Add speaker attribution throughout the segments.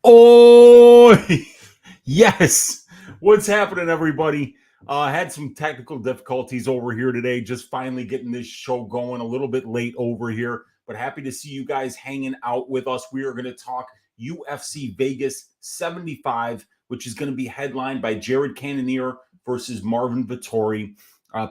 Speaker 1: Oh, yes. What's happening, everybody? Had some technical difficulties over here today, just finally getting this show going a little bit late over here, but happy to see you guys hanging out with us. We are going to talk UFC Vegas 75, which is going to be headlined by Jared Cannonier versus Marvin Vettori.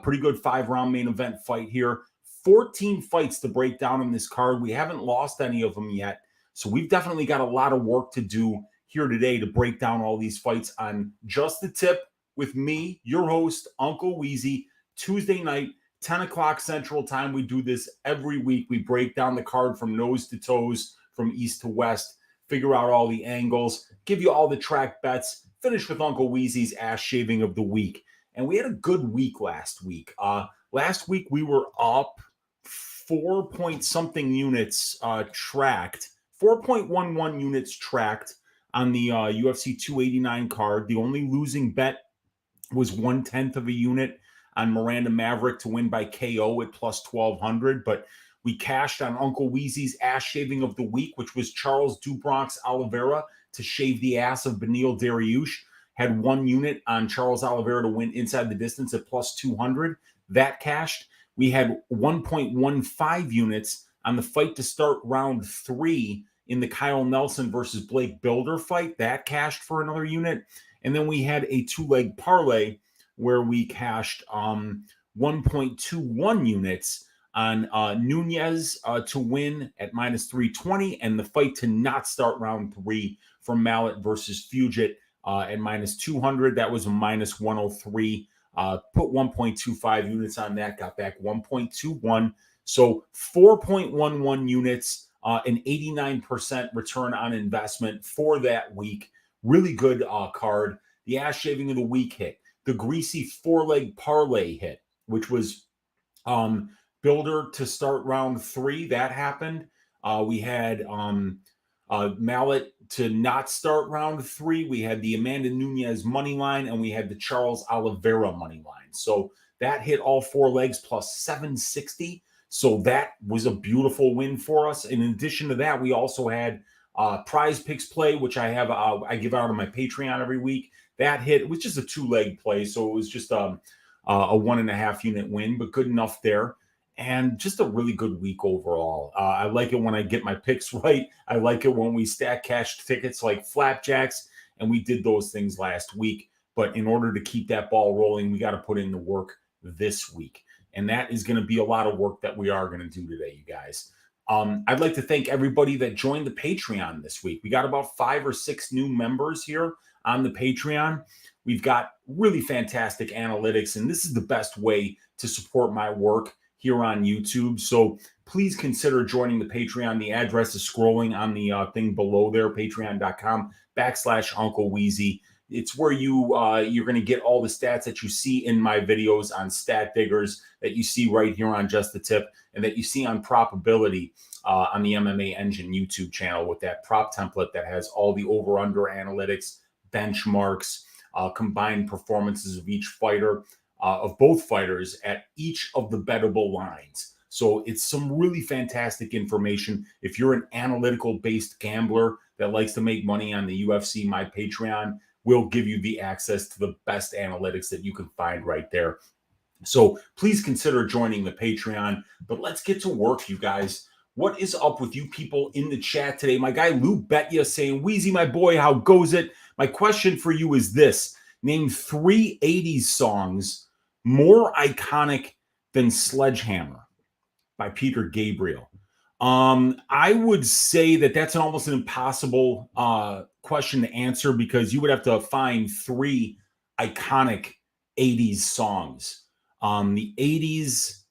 Speaker 1: Pretty good 5-round main event fight here. 14 fights to break down on this card. We haven't lost any of them yet. So we've definitely got a lot of work to do here today to break down all these fights on Just the Tip with me, your host, Uncle Weezy, Tuesday night, 10 o'clock Central Time. We do this every week. We break down the card from nose to toes, from east to west, figure out all the angles, give you all the track bets, finish with Uncle Weezy's ass shaving of the week. And we had a good week last week. Last week we were up 4-point-something units tracked. 4.11 units tracked on the UFC 289 card. The only losing bet was 1/10 of a unit on Miranda Maverick to win by KO at plus 1200. But we cashed on Uncle Weezy's ass shaving of the week, which was Charles Dubronx Oliveira to shave the ass of Beneil Dariush. Had 1 unit on Charles Oliveira to win inside the distance at plus 200. That cashed. We had 1.15 units on the fight to start round 3 in the Kyle Nelson versus Blake Builder fight. That cashed for another unit. And then we had a 2-leg parlay where we cashed 1.21 units on Nunez to win at minus 320 and the fight to not start round 3 for Mallet versus Fugit at minus 200. That was a minus 103. Put 1.25 units on that, got back 1.21. So 4.11 units, an 89% return on investment for that week. Really good card. The ass shaving of the week hit. The greasy 4-leg parlay hit, which was Builder to start round 3. That happened. We had Mallet to not start round 3. We had the Amanda Nunez money line, and we had the Charles Oliveira money line. So that hit all 4 legs plus 760. So that was a beautiful win for us. In addition to that, we also had Prize Picks play, which I have. I give out on my Patreon every week. That hit. It was just a 2-leg play, so it was just a 1.5 unit win, but good enough there. And just a really good week overall. I like it when I get my picks right. I like it when we stack cash tickets like flapjacks, and we did those things last week. But in order to keep that ball rolling, we got to put in the work this week. And that is going to be a lot of work that we are going to do today, you guys. I'd like to thank everybody that joined the Patreon this week. We got about 5 or 6 new members here on the Patreon. We've got really fantastic analytics, and this is the best way to support my work here on YouTube. So please consider joining the Patreon. The address is scrolling on the thing below there, patreon.com/Uncle Weezy. It's where you're going to get all the stats that you see in my videos on Stat Diggers, that you see right here on Just the Tip, and that you see on Probability on the MMA Engine YouTube channel with that prop template that has all the over-under analytics, benchmarks, combined performances of each fighter, of both fighters at each of the bettable lines. So it's some really fantastic information. If you're an analytical-based gambler that likes to make money on the UFC, my Patreon will give you the access to the best analytics that you can find right there. So please consider joining the Patreon. But let's get to work, you guys. What is up with you people in the chat today? My guy Lou Betya saying, Weezy, my boy, how goes it? My question for you is this. Name 3 80s songs more iconic than Sledgehammer by Peter Gabriel. I would say that that's almost an impossible question to answer, because you would have to find 3 iconic 80s songs. The 80s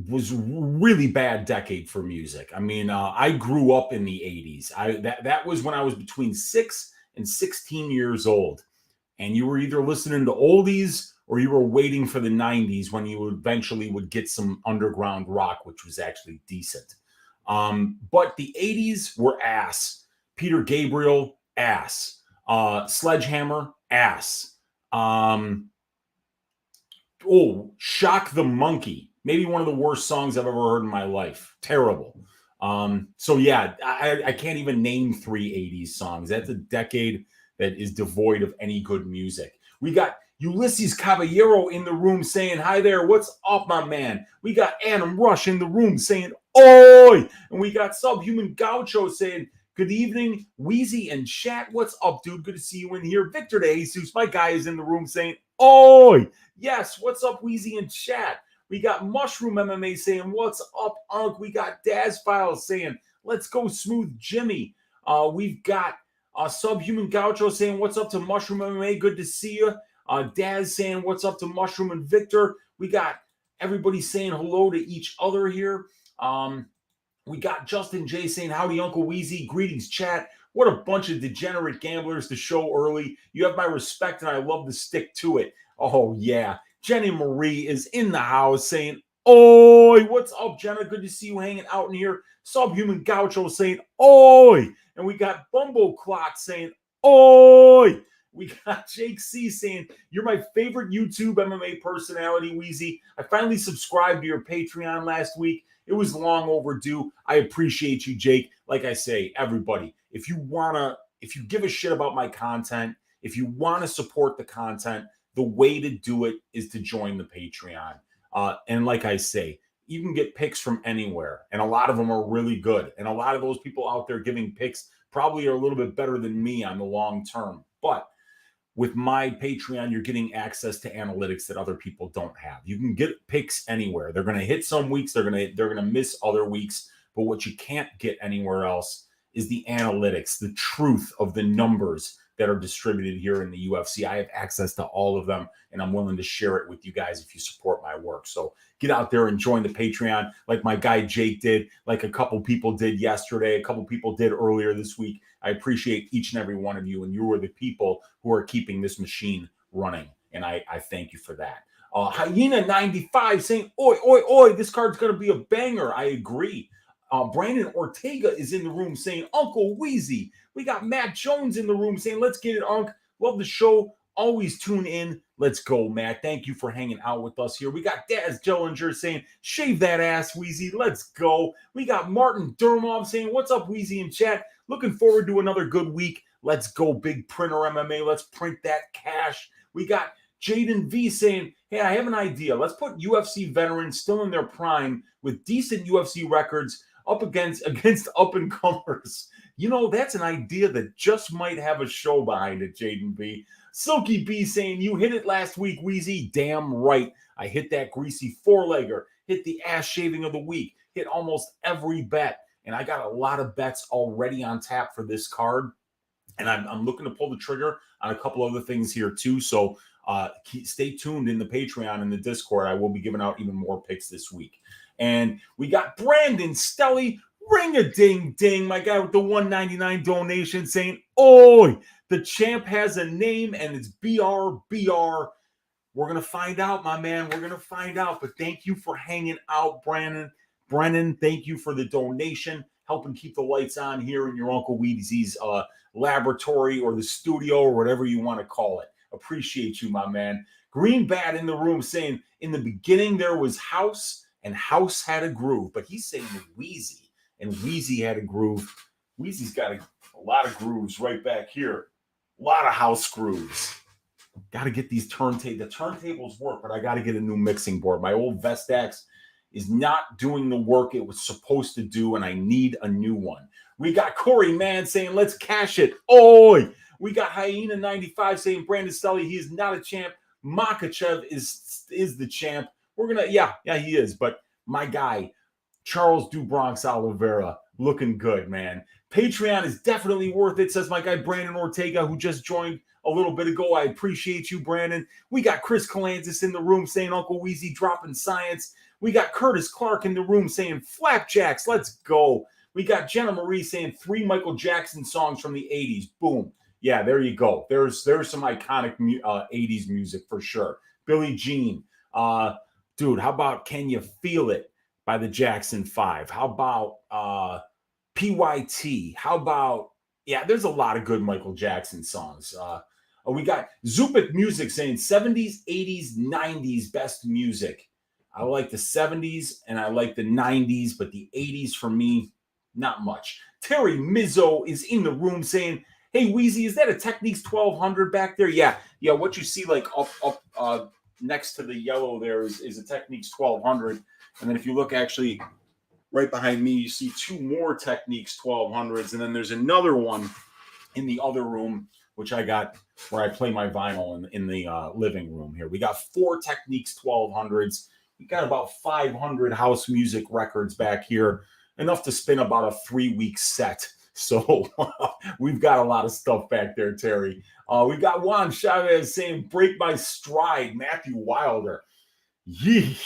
Speaker 1: was really bad decade for music. I mean, I grew up in the 80s. That was when I was between 6 and 16 years old. And you were either listening to oldies or you were waiting for the 90s when you eventually would get some underground rock, which was actually decent. But the 80s were ass. Peter Gabriel, ass. Sledgehammer, ass. Shock the Monkey. Maybe one of the worst songs I've ever heard in my life. Terrible. So yeah, I can't even name 3 80s songs. That's a decade that is devoid of any good music. We got Ulysses Caballero in the room saying, hi there, what's up, my man? We got Adam Rush in the room saying, oi! And we got Subhuman Gaucho saying, good evening, Weezy and Chat. What's up, dude? Good to see you in here. Victor De Jesus, my guy, is in the room saying, oi! Yes, what's up, Weezy and Chat? We got Mushroom MMA saying, what's up, Unk? We got Daz Files saying, let's go, Smooth Jimmy. We've got Subhuman Gaucho saying, what's up to Mushroom MMA? Good to see you. Daz saying, what's up to Mushroom and Victor? We got everybody saying hello to each other here. We got Justin J saying, howdy, Uncle Weezy. Greetings, chat. What a bunch of degenerate gamblers to show early. You have my respect, and I love to stick to it. Oh, yeah. Jenny Marie is in the house saying, oi, what's up, Jenna? Good to see you hanging out in here. Subhuman Gaucho saying, oi. And we got Bumbo Clock saying, oi. We got Jake C saying, you're my favorite YouTube MMA personality, Weezy. I finally subscribed to your Patreon last week. It was long overdue. I appreciate you, Jake. Like I say, everybody, if you give a shit about my content, if you want to support the content, the way to do it is to join the Patreon. And like I say, you can get picks from anywhere. And a lot of them are really good. And a lot of those people out there giving picks probably are a little bit better than me on the long term. But with my Patreon, you're getting access to analytics that other people don't have. You can get picks anywhere. They're going to hit some weeks. They're going to miss other weeks. But what you can't get anywhere else is the analytics, the truth of the numbers that are distributed here in the UFC. I have access to all of them, and I'm willing to share it with you guys if you support my work. So get out there and join the Patreon like my guy Jake did, like a couple people did yesterday, a couple people did earlier this week. I appreciate each and every one of you, and you are the people who are keeping this machine running, and I thank you for that. Hyena95 saying, oi, oi, oi, this card's going to be a banger. I agree. Brandon Ortega is in the room saying, Uncle Weezy. We got Matt Jones in the room saying, let's get it, Unc. Love the show. Always tune in. Let's go, Matt. Thank you for hanging out with us here. We got Daz Jellinger saying, shave that ass, Weezy. Let's go. We got Martin Durmov saying, what's up, Weezy in chat? Looking forward to another good week. Let's go, Big Printer MMA. Let's print that cash. We got Jaden V saying, hey, I have an idea. Let's put UFC veterans still in their prime with decent UFC records up against up-and-comers. You know, that's an idea that just might have a show behind it, Jaden B. Silky B saying, you hit it last week, Weezy. Damn right. I hit that greasy four-legger, hit the ass shaving of the week, hit almost every bet. And I got a lot of bets already on tap for this card. And I'm looking to pull the trigger on a couple other things here too. So stay tuned in the Patreon and the Discord. I will be giving out even more picks this week. And we got Brandon Stelly, ring-a-ding-ding, my guy with the $1.99 donation saying, oi, the champ has a name and it's BRBR. We're going to find out, my man. We're going to find out. But thank you for hanging out, Brandon. Brennan, thank you for the donation, helping keep the lights on here in your Uncle Weezy's laboratory or the studio or whatever you want to call it. Appreciate you, my man. Green Bat in the room saying, in the beginning there was House, and House had a groove. But he's saying Weezy, and Weezy had a groove. Weezy's got a lot of grooves right back here. A lot of house grooves. Got to get these turntables. The turntables work, but I got to get a new mixing board. My old Vestax is not doing the work it was supposed to do, and I need a new one. We got Corey Mann saying, let's cash it. Oi! We got Hyena95 saying, Brandon Stelly, he is not a champ. Makachev is the champ. We're going to, yeah, he is. But my guy, Charles Dubronx Oliveira, looking good, man. Patreon is definitely worth it, says my guy Brandon Ortega, who just joined a little bit ago. I appreciate you, Brandon. We got Chris Calantis in the room saying Uncle Weezy dropping science. We got Curtis Clark in the room saying flapjacks, let's go. We got Jenna Marie saying 3 Michael Jackson songs from the 80s. Boom. Yeah, there you go. There's some iconic 80s music for sure. Billie Jean. Dude, how about Can You Feel It by the Jackson 5? How about PYT? How about, yeah, there's a lot of good Michael Jackson songs. We got Zupik Music saying 70s, 80s, 90s best music. I like the 70s and I like the 90s, but the 80s for me, Not much. Terry Mizzo is in the room saying, hey, Weezy, is that a Techniques 1200 back there? Yeah. What you see like up next to the yellow there is a Techniques 1200. And then if you look actually right behind me, you see two more Techniques 1200s. And then there's another one in the other room, which I got where I play my vinyl in the living room here. We got 4 Techniques 1200s. We got about 500 house music records back here, enough to spin about a 3-week set. So we've got a lot of stuff back there, Terry. We got Juan Chavez saying, break my stride, Matthew Wilder. Yee.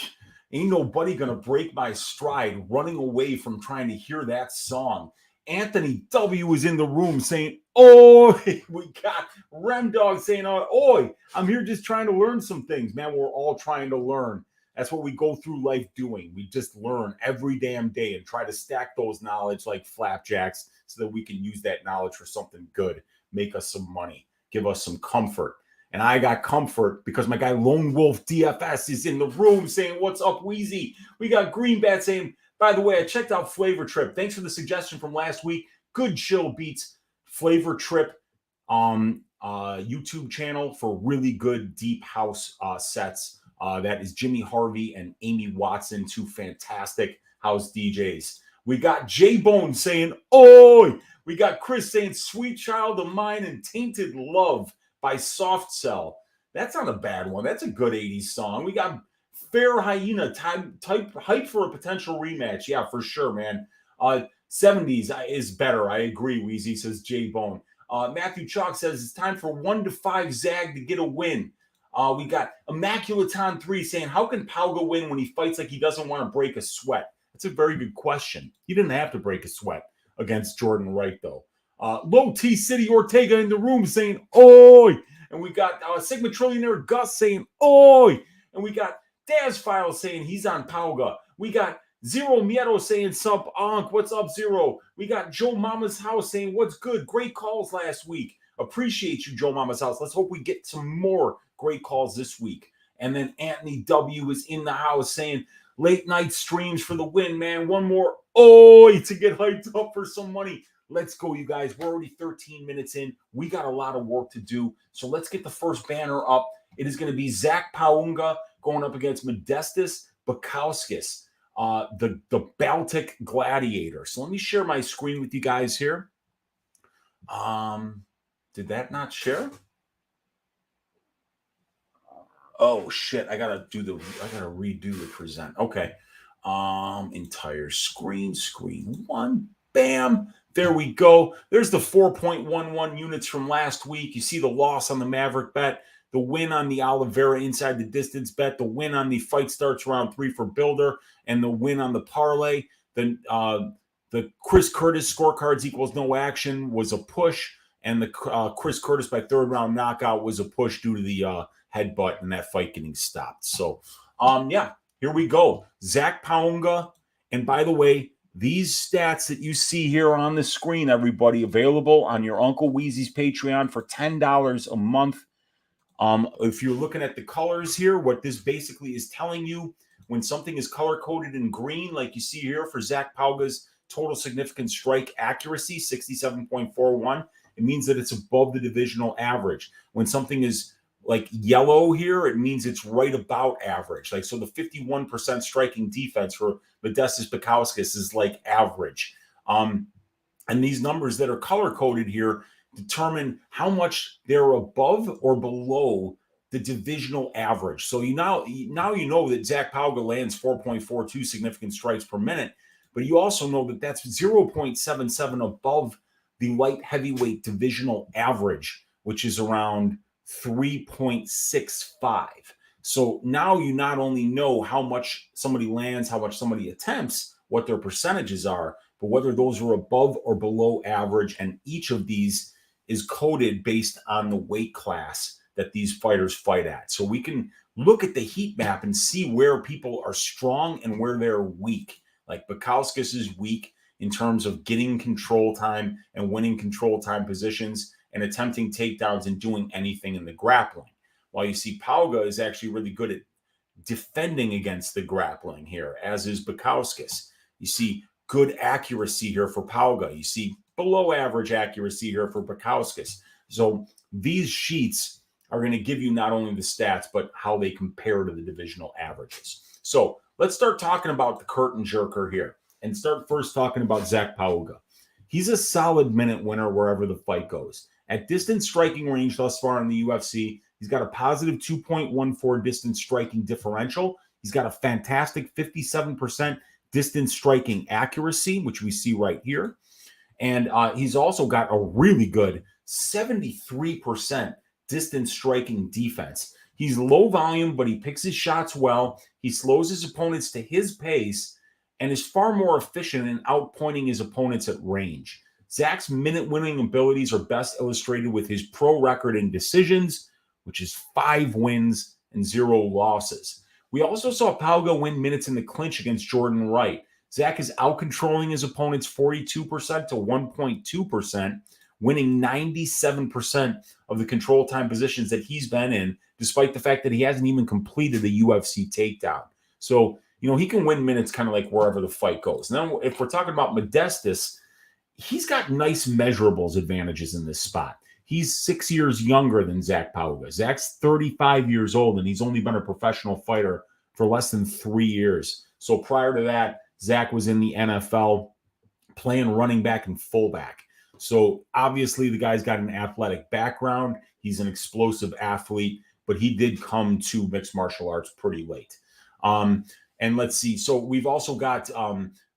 Speaker 1: Ain't nobody going to break my stride, running away from trying to hear that song. Anthony W is in the room saying, oi. We got Rem Dog saying, oi, I'm here just trying to learn some things. Man, we're all trying to learn. That's what we go through life doing. We just learn every damn day and try to stack those knowledge like flapjacks so that we can use that knowledge for something good, make us some money, give us some comfort. And I got comfort because my guy Lone Wolf DFS is in the room saying, what's up, Weezy? We got Greenbat saying, by the way, I checked out Flavor Trip. Thanks for the suggestion from last week. Good chill beats. Flavor Trip YouTube channel for really good deep house sets. That is Jimmy Harvey and Amy Watson, 2 fantastic house DJs. We got J-Bone saying, oi! We got Chris saying, Sweet Child of Mine and Tainted Love by Soft Cell. That's not a bad one. That's a good 80s song. We got Fair Hyena type hype for a potential rematch. Yeah, for sure, man. 70s is better. I agree, Weezy, says J-Bone. Matthew Chalk says it's time for 1 to 5 Zag to get a win. We got Immaculaton 3 saying, how can Pauga win when he fights like he doesn't want to break a sweat? That's a very good question. He didn't have to break a sweat against Jordan Wright, though. Low T City Ortega in the room saying, oi! And we got Sigma Trillionaire Gus saying, oi! And we got Daz Files saying he's on Pauga. We got Zero Miedo saying, sup, Onk, what's up, Zero? We got Joe Mama's House saying, what's good? Great calls last week. Appreciate you, Joe Mama's House. Let's hope we get some more great calls this week. And then Anthony W is in the house saying, late night streams for the win, man. One more oi to get hyped up for some money. Let's go, you guys. We're already 13 minutes in. We got a lot of work to do. So let's get the first banner up. It is going to be Zach Pauga going up against Modestas Bukauskas, the Baltic Gladiator. So let me share my screen with you guys here. Did that not share? Oh shit! I gotta redo the present. Okay. Entire screen 1. Bam. There we go. There's the 4.11 units from last week. You see the loss on the Maverick bet, the win on the Oliveira inside the distance bet, the win on the fight starts round 3 for Builder, and the win on the parlay. The Chris Curtis scorecards equals no action was a push, and the Chris Curtis by 3rd round knockout was a push due to the headbutt and that fight getting stopped. So, here we go. Zach Pauga. And by the way, these stats that you see here on the screen, everybody, available on your Uncle Weezy's Patreon for $10 a month. If you're looking at the colors here, what this basically is telling you, when something is color-coded in green, like you see here for Zach Pauga's total significant strike accuracy, 67.41, it means that it's above the divisional average. When something is like yellow here, it means it's right about average. Like, so the 51% striking defense for Modestas Bukauskas is like average. And these numbers that are color-coded here determine how much they're above or below the divisional average. So now you know that Zach Pauga lands 4.42 significant strikes per minute, but you also know that that's 0.77 above the light heavyweight divisional average, which is around 3.65. So now you not only know how much somebody lands, how much somebody attempts, what their percentages are, but whether those are above or below average. And each of these is coded based on the weight class that these fighters fight at. So we can look at the heat map and see where people are strong and where they're weak. Like Bukauskas is weak in terms of getting control time and winning control time positions and attempting takedowns and doing anything in the grappling. While you see Pauga is actually really good at defending against the grappling here, as is Bukauskas. You see good accuracy here for Pauga. You see below average accuracy here for Bukauskas. So these sheets are going to give you not only the stats, but how they compare to the divisional averages. So let's start talking about the curtain jerker here and start first talking about Zach Pauga. He's a solid minute winner wherever the fight goes. At distance striking range thus far in the UFC, he's got a positive 2.14 distance striking differential. He's got a fantastic 57% distance striking accuracy, which we see right here. And he's also got a really good 73% distance striking defense. He's low volume, but he picks his shots well. He slows his opponents to his pace and is far more efficient in outpointing his opponents at range. Zach's minute-winning abilities are best illustrated with his pro record in decisions, which is 5 wins and 0 losses. We also saw Pauga win minutes in the clinch against Jordan Wright. Zach is out-controlling his opponents 42% to 1.2%, winning 97% of the control time positions that he's been in, despite the fact that he hasn't even completed a UFC takedown. So, he can win minutes kind of like wherever the fight goes. Now, if we're talking about Modestas, he's got nice measurables advantages in this spot. He's 6 years younger than Zach Pauga. Zach's 35 years old, and he's only been a professional fighter for less than 3 years. So prior to that, Zach was in the NFL playing running back and fullback. So obviously the guy's got an athletic background. He's an explosive athlete, but he did come to mixed martial arts pretty late. And let's see. So we've also got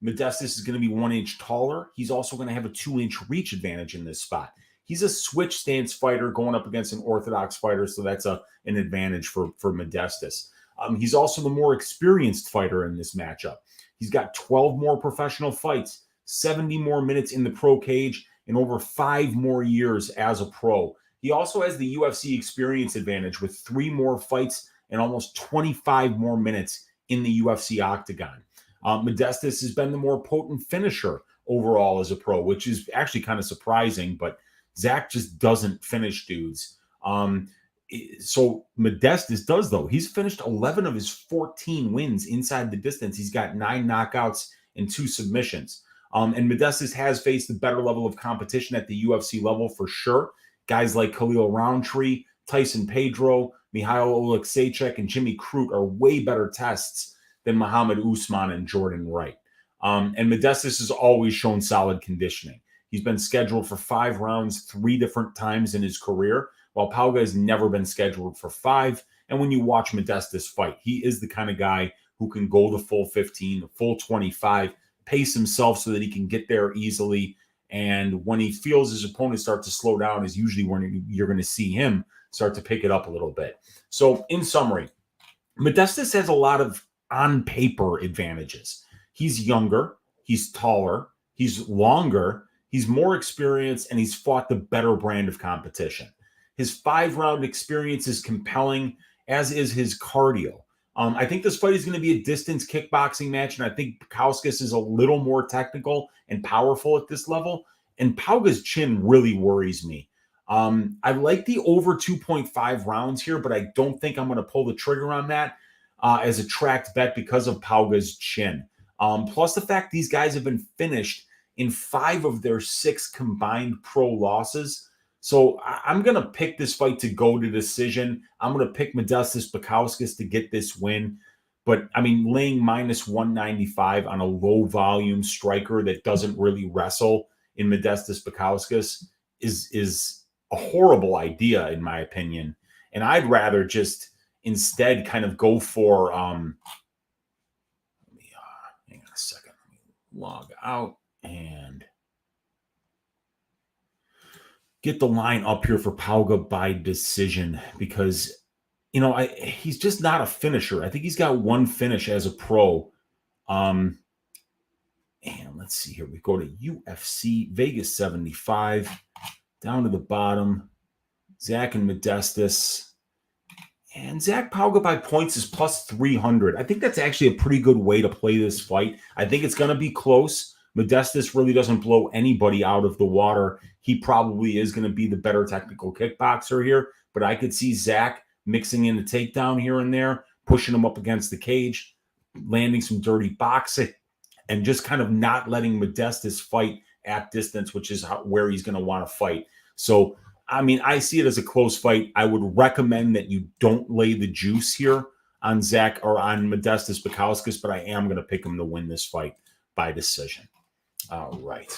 Speaker 1: Modestas is going to be 1 inch taller. He's also going to have a 2-inch reach advantage in this spot. He's a switch stance fighter going up against an orthodox fighter, so that's an advantage for Modestas. He's also the more experienced fighter in this matchup. He's got 12 more professional fights, 70 more minutes in the pro cage, and over 5 more years as a pro. He also has the UFC experience advantage with 3 more fights and almost 25 more minutes in the UFC octagon. Modestas has been the more potent finisher overall as a pro, which is actually kind of surprising, but Zach just doesn't finish dudes. So Modestas does, though. He's finished 11 of his 14 wins inside the distance. He's got 9 knockouts and 2 submissions. And Modestas has faced a better level of competition at the UFC level for sure. Guys like Khalil Roundtree, Tyson Pedro, Mihail Oleksiejczuk, and Jimmy Crute are way better tests than Muhammad Usman and Jordan Wright. And Modestas has always shown solid conditioning. He's been scheduled for 5 rounds 3 different times in his career, while Pauga has never been scheduled for 5. And when you watch Modestas fight, he is the kind of guy who can go the full 15, the full 25, pace himself so that he can get there easily. And when he feels his opponent start to slow down is usually when you're going to see him start to pick it up a little bit. So in summary, Modestas has a lot of on-paper advantages. He's younger, he's taller, he's longer, he's more experienced, and he's fought the better brand of competition. His 5-round experience is compelling, as is his cardio. I think this fight is going to be a distance kickboxing match, and I think Bukauskas is a little more technical and powerful at this level, and Pauga's chin really worries me. I like the over 2.5 rounds here, but I don't think I'm going to pull the trigger on that as a tracked bet because of Pauga's chin. Plus the fact these guys have been finished in 5 of their 6 combined pro losses. So I'm going to pick this fight to go to decision. I'm going to pick Modestas Bukauskas to get this win. But, I mean, laying minus 195 on a low-volume striker that doesn't really wrestle in Modestas Bukauskas is a horrible idea, in my opinion. And I'd rather just instead kind of go for hang on a second. Let me log out and get the line up here for Pauga by decision because, he's just not a finisher. I think he's got 1 finish as a pro. And let's see here. We go to UFC, Vegas 75, down to the bottom. Zach and Modestas. And Zach Pauga by points is plus 300. I think that's actually a pretty good way to play this fight. I think it's going to be close. Modestas really doesn't blow anybody out of the water. He probably is going to be the better technical kickboxer here, but I could see Zach mixing in a takedown here and there, pushing him up against the cage, landing some dirty boxing, and just kind of not letting Modestas fight at distance, which is where he's going to want to fight. So, I mean, I see it as a close fight. I would recommend that you don't lay the juice here on Zach or on Modestas Bukauskas, but I am going to pick him to win this fight by decision. All right.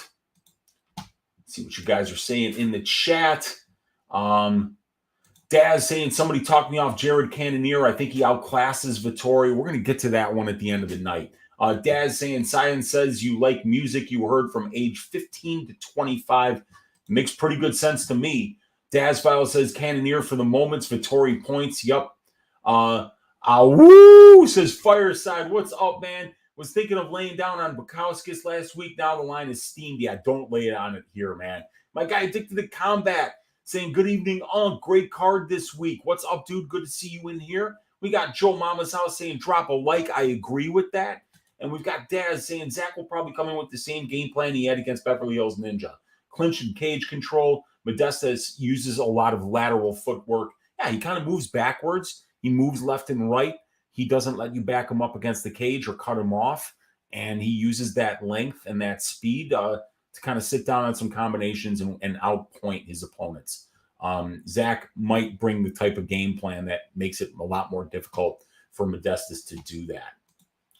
Speaker 1: Let's see what you guys are saying in the chat. Daz saying somebody talked me off Jared Cannonier. I think he outclasses Vettori. We're going to get to that one at the end of the night. Daz saying Science says you like music you heard from age 15 to 25. Makes pretty good sense to me. Daz File says Cannonier for the moments. Vettori points. Yup. Woo, says Fireside. What's up, man? Was thinking of laying down on Bukauskas last week. Now the line is steamed. Yeah, don't lay it on it here, man. My guy Addicted to Combat saying, good evening. Great card this week. What's up, dude? Good to see you in here. We got Joe Mama's house saying, drop a like. I agree with that. And we've got Daz saying, Zach will probably come in with the same game plan he had against Beverly Hills Ninja. Clinch and cage control. Modestas uses a lot of lateral footwork. Yeah, he kind of moves backwards. He moves left and right. He doesn't let you back him up against the cage or cut him off. And he uses that length and that speed to kind of sit down on some combinations and outpoint his opponents. Zach might bring the type of game plan that makes it a lot more difficult for Modestas to do that.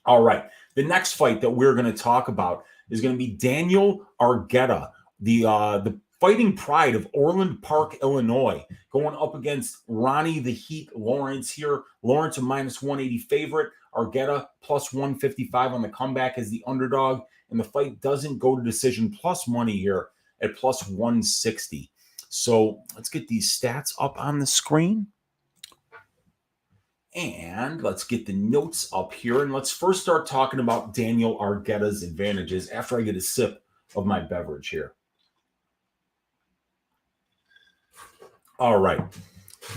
Speaker 1: All right. The next fight that we're going to talk about is going to be Daniel Argueta, the fighting pride of Orland Park, Illinois, going up against Ronnie the Heat Lawrence here. Lawrence a -180 favorite. Argueta plus 155 on the comeback as the underdog. And the fight doesn't go to decision, plus money here at plus 160. So let's get these stats up on the screen. And let's get the notes up here. And let's first start talking about Daniel Argueta's advantages after I get a sip of my beverage here. All right.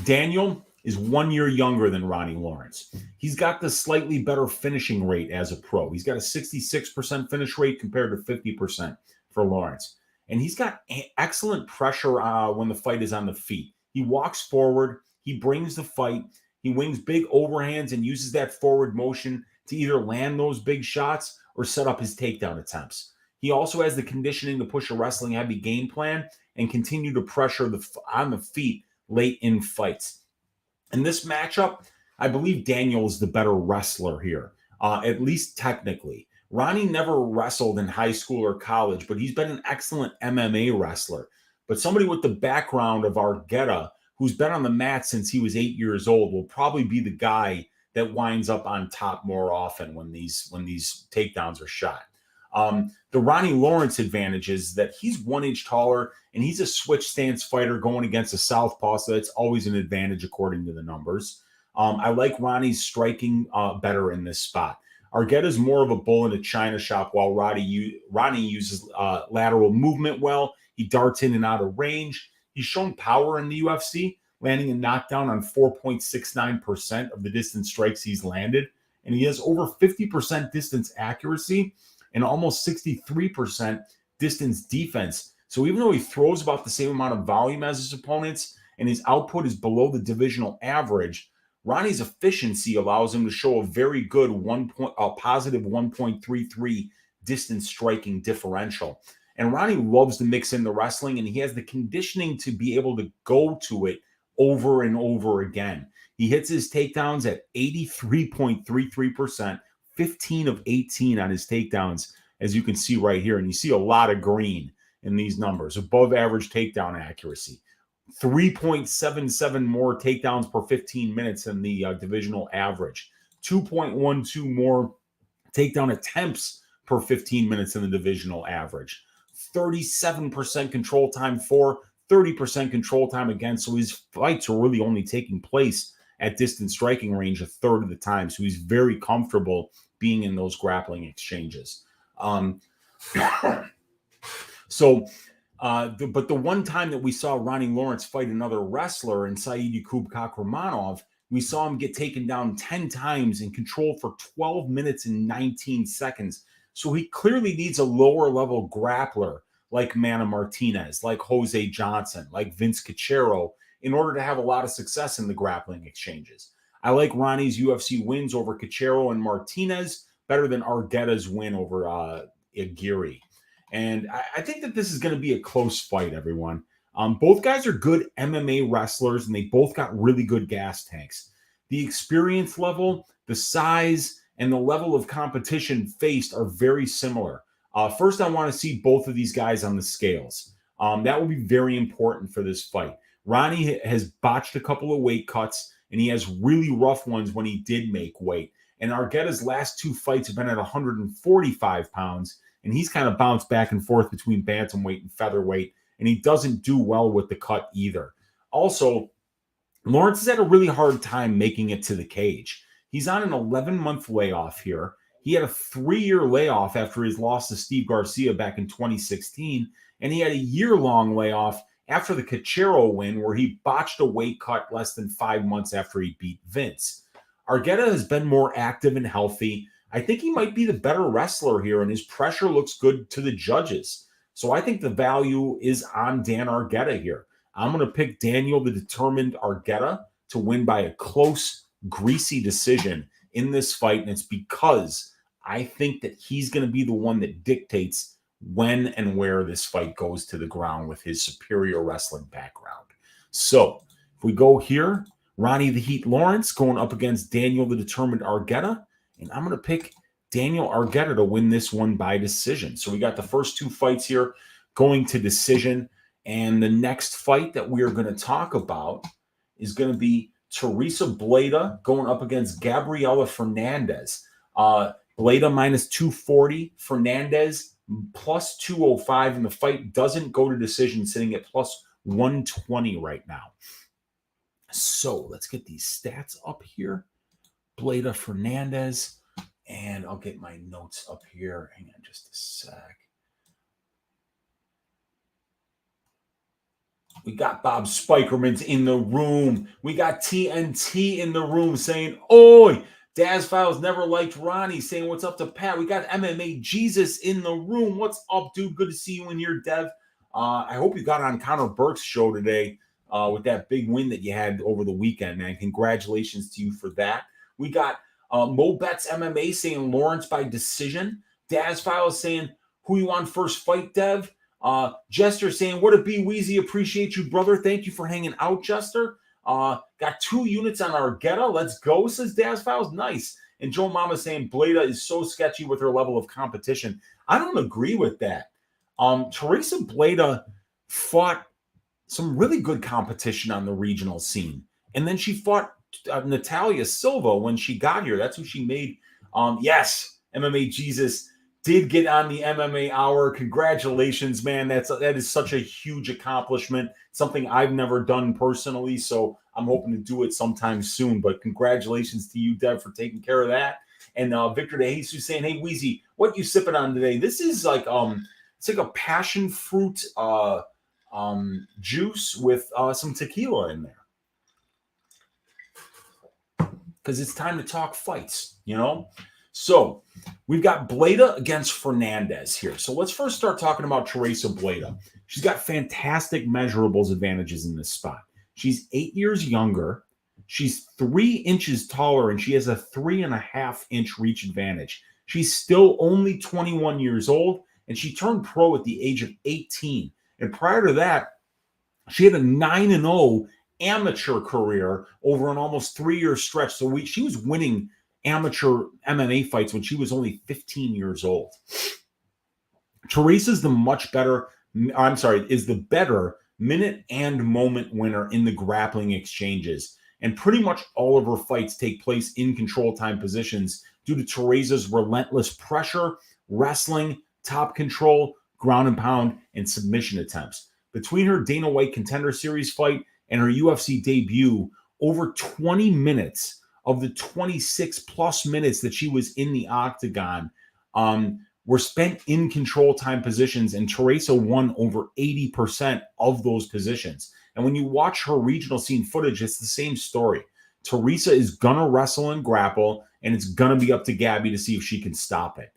Speaker 1: Daniel is 1 year younger than Ronnie Lawrence. He's got the slightly better finishing rate as a pro. He's got a 66% finish rate compared to 50% for Lawrence. And he's got excellent pressure when the fight is on the feet. He walks forward. He brings the fight. He wings big overhands and uses that forward motion to either land those big shots or set up his takedown attempts. He also has the conditioning to push a wrestling heavy game plan and continue to pressure on the feet late in fights. In this matchup, I believe Daniel is the better wrestler here, at least technically. Ronnie never wrestled in high school or college, but he's been an excellent MMA wrestler. But somebody with the background of Argueta, who's been on the mat since he was 8 years old, will probably be the guy that winds up on top more often when these takedowns are shot. The Ronnie Lawrence advantage is that he's 1 inch taller and he's a switch stance fighter going against a southpaw, so that's always an advantage according to the numbers. I like Ronnie's striking better in this spot. Argueta's more of a bull in a china shop, while Ronnie uses lateral movement well. He darts in and out of range. He's shown power in the UFC, landing a knockdown on 4.69% of the distance strikes he's landed. And he has over 50% distance accuracy and almost 63% distance defense. So even though he throws about the same amount of volume as his opponents and his output is below the divisional average, Ronnie's efficiency allows him to show a very good positive 1.33 distance striking differential. And Ronnie loves to mix in the wrestling, and he has the conditioning to be able to go to it over and over again. He hits his takedowns at 83.33%, 15 of 18 on his takedowns, as you can see right here. And you see a lot of green in these numbers, above average takedown accuracy. 3.77 more takedowns per 15 minutes than the divisional average. 2.12 more takedown attempts per 15 minutes than the divisional average. 37% control time for, 30% control time against. So his fights are really only taking place at distance striking range a third of the time. So he's very comfortable being in those grappling exchanges. But the one time that we saw Ronnie Lawrence fight another wrestler in Said Yakub Kakramanov, we saw him get taken down 10 times and controlled for 12 minutes and 19 seconds. So he clearly needs a lower level grappler like Manny Martinez, like Jose Johnson, like Vince Cachero, in order to have a lot of success in the grappling exchanges. I like Ronnie's UFC wins over Cachero and Martinez, better than Argueta's win over Aguirre. And I think that this is going to be a close fight, everyone. Both guys are good MMA wrestlers, and they both got really good gas tanks. The experience level, the size, and the level of competition faced are very similar. First, I want to see both of these guys on the scales. That will be very important for this fight. Ronnie has botched a couple of weight cuts, and he has really rough ones when he did make weight. And Argueta's last 2 fights have been at 145 pounds, and he's kind of bounced back and forth between bantamweight and featherweight, and he doesn't do well with the cut either. Also, Lawrence has had a really hard time making it to the cage. He's on an 11-month layoff here. He had a 3-year layoff after his loss to Steve Garcia back in 2016, and he had a year-long layoff after the Cachero win where he botched a weight cut less than 5 months after he beat Vince. Argueta has been more active and healthy. I think he might be the better wrestler here, and his pressure looks good to the judges. So I think the value is on Dan Argueta here. I'm going to pick Daniel the Determined Argueta to win by a close, greasy decision in this fight, and it's because I think that he's going to be the one that dictates when and where this fight goes to the ground with his superior wrestling background. So if we go here, Ronnie the Heat Lawrence going up against Daniel the Determined Argueta, and I'm going to pick Daniel Argueta to win this one by decision. So we got the first 2 fights here going to decision. And the next fight that we are going to talk about is going to be Tereza Bleda going up against Gabriella Fernandes. Bleda minus 240, Fernandes plus 205, and the fight doesn't go to decision, sitting at plus 120 right now. So let's get these stats up here. Bleda Fernandes, and I'll get my notes up here. Hang on just a sec. We got Bob Spikerman's in the room. We got TNT in the room saying, "Oi, Daz Files never liked Ronnie," saying, "What's up to Pat?" We got MMA Jesus in the room. What's up, dude? Good to see you in here, Dev. I hope you got on Connor Burke's show today with that big win that you had over the weekend, man. Congratulations to you for that. We got Mo Betts MMA saying Lawrence by decision. Daz Files saying, "Who you on first fight, Dev?" Jester saying, "What a be, Weezy. Appreciate you, brother. Thank you for hanging out, Jester." Got 2 units on Argueta. Let's go, says Daz Files. Nice. And Joe Mama saying Bleda is so sketchy with her level of competition. I don't agree with that. Tereza Bleda fought some really good competition on the regional scene. And then she fought Natalia Silva when she got here. That's who she made. Yes, MMA Jesus did get on the MMA Hour. Congratulations, man. That is such a huge accomplishment. Something I've never done personally, so I'm hoping to do it sometime soon. But congratulations to you, Dev, for taking care of that. And Victor De Jesus saying, "Hey, Weezy, what you sipping on today?" This is like it's like a passion fruit juice with some tequila in there. Because it's time to talk fights, you know? So we've got Bleda against Fernandes here. So let's first start talking about Tereza Bleda. She's got fantastic measurables advantages in this spot. She's 8 years younger. She's 3 inches taller, and she has a 3.5-inch reach advantage. She's still only 21 years old, and she turned pro at the age of 18. And prior to that, she had a 9-0 amateur career over an almost 3-year stretch. So she was winning amateur MMA fights when she was only 15 years old. Tereza's is the better minute and moment winner in the grappling exchanges. And pretty much all of her fights take place in control time positions due to Tereza's relentless pressure, wrestling, top control, ground and pound, and submission attempts. Between her Dana White Contender Series fight and her UFC debut, over 20 minutes of the 26 plus minutes that she was in the octagon were spent in control time positions, and Tereza won over 80% of those positions. And when you watch her regional scene footage, it's the same story. Tereza is going to wrestle and grapple, and it's going to be up to Gabby to see if she can stop it.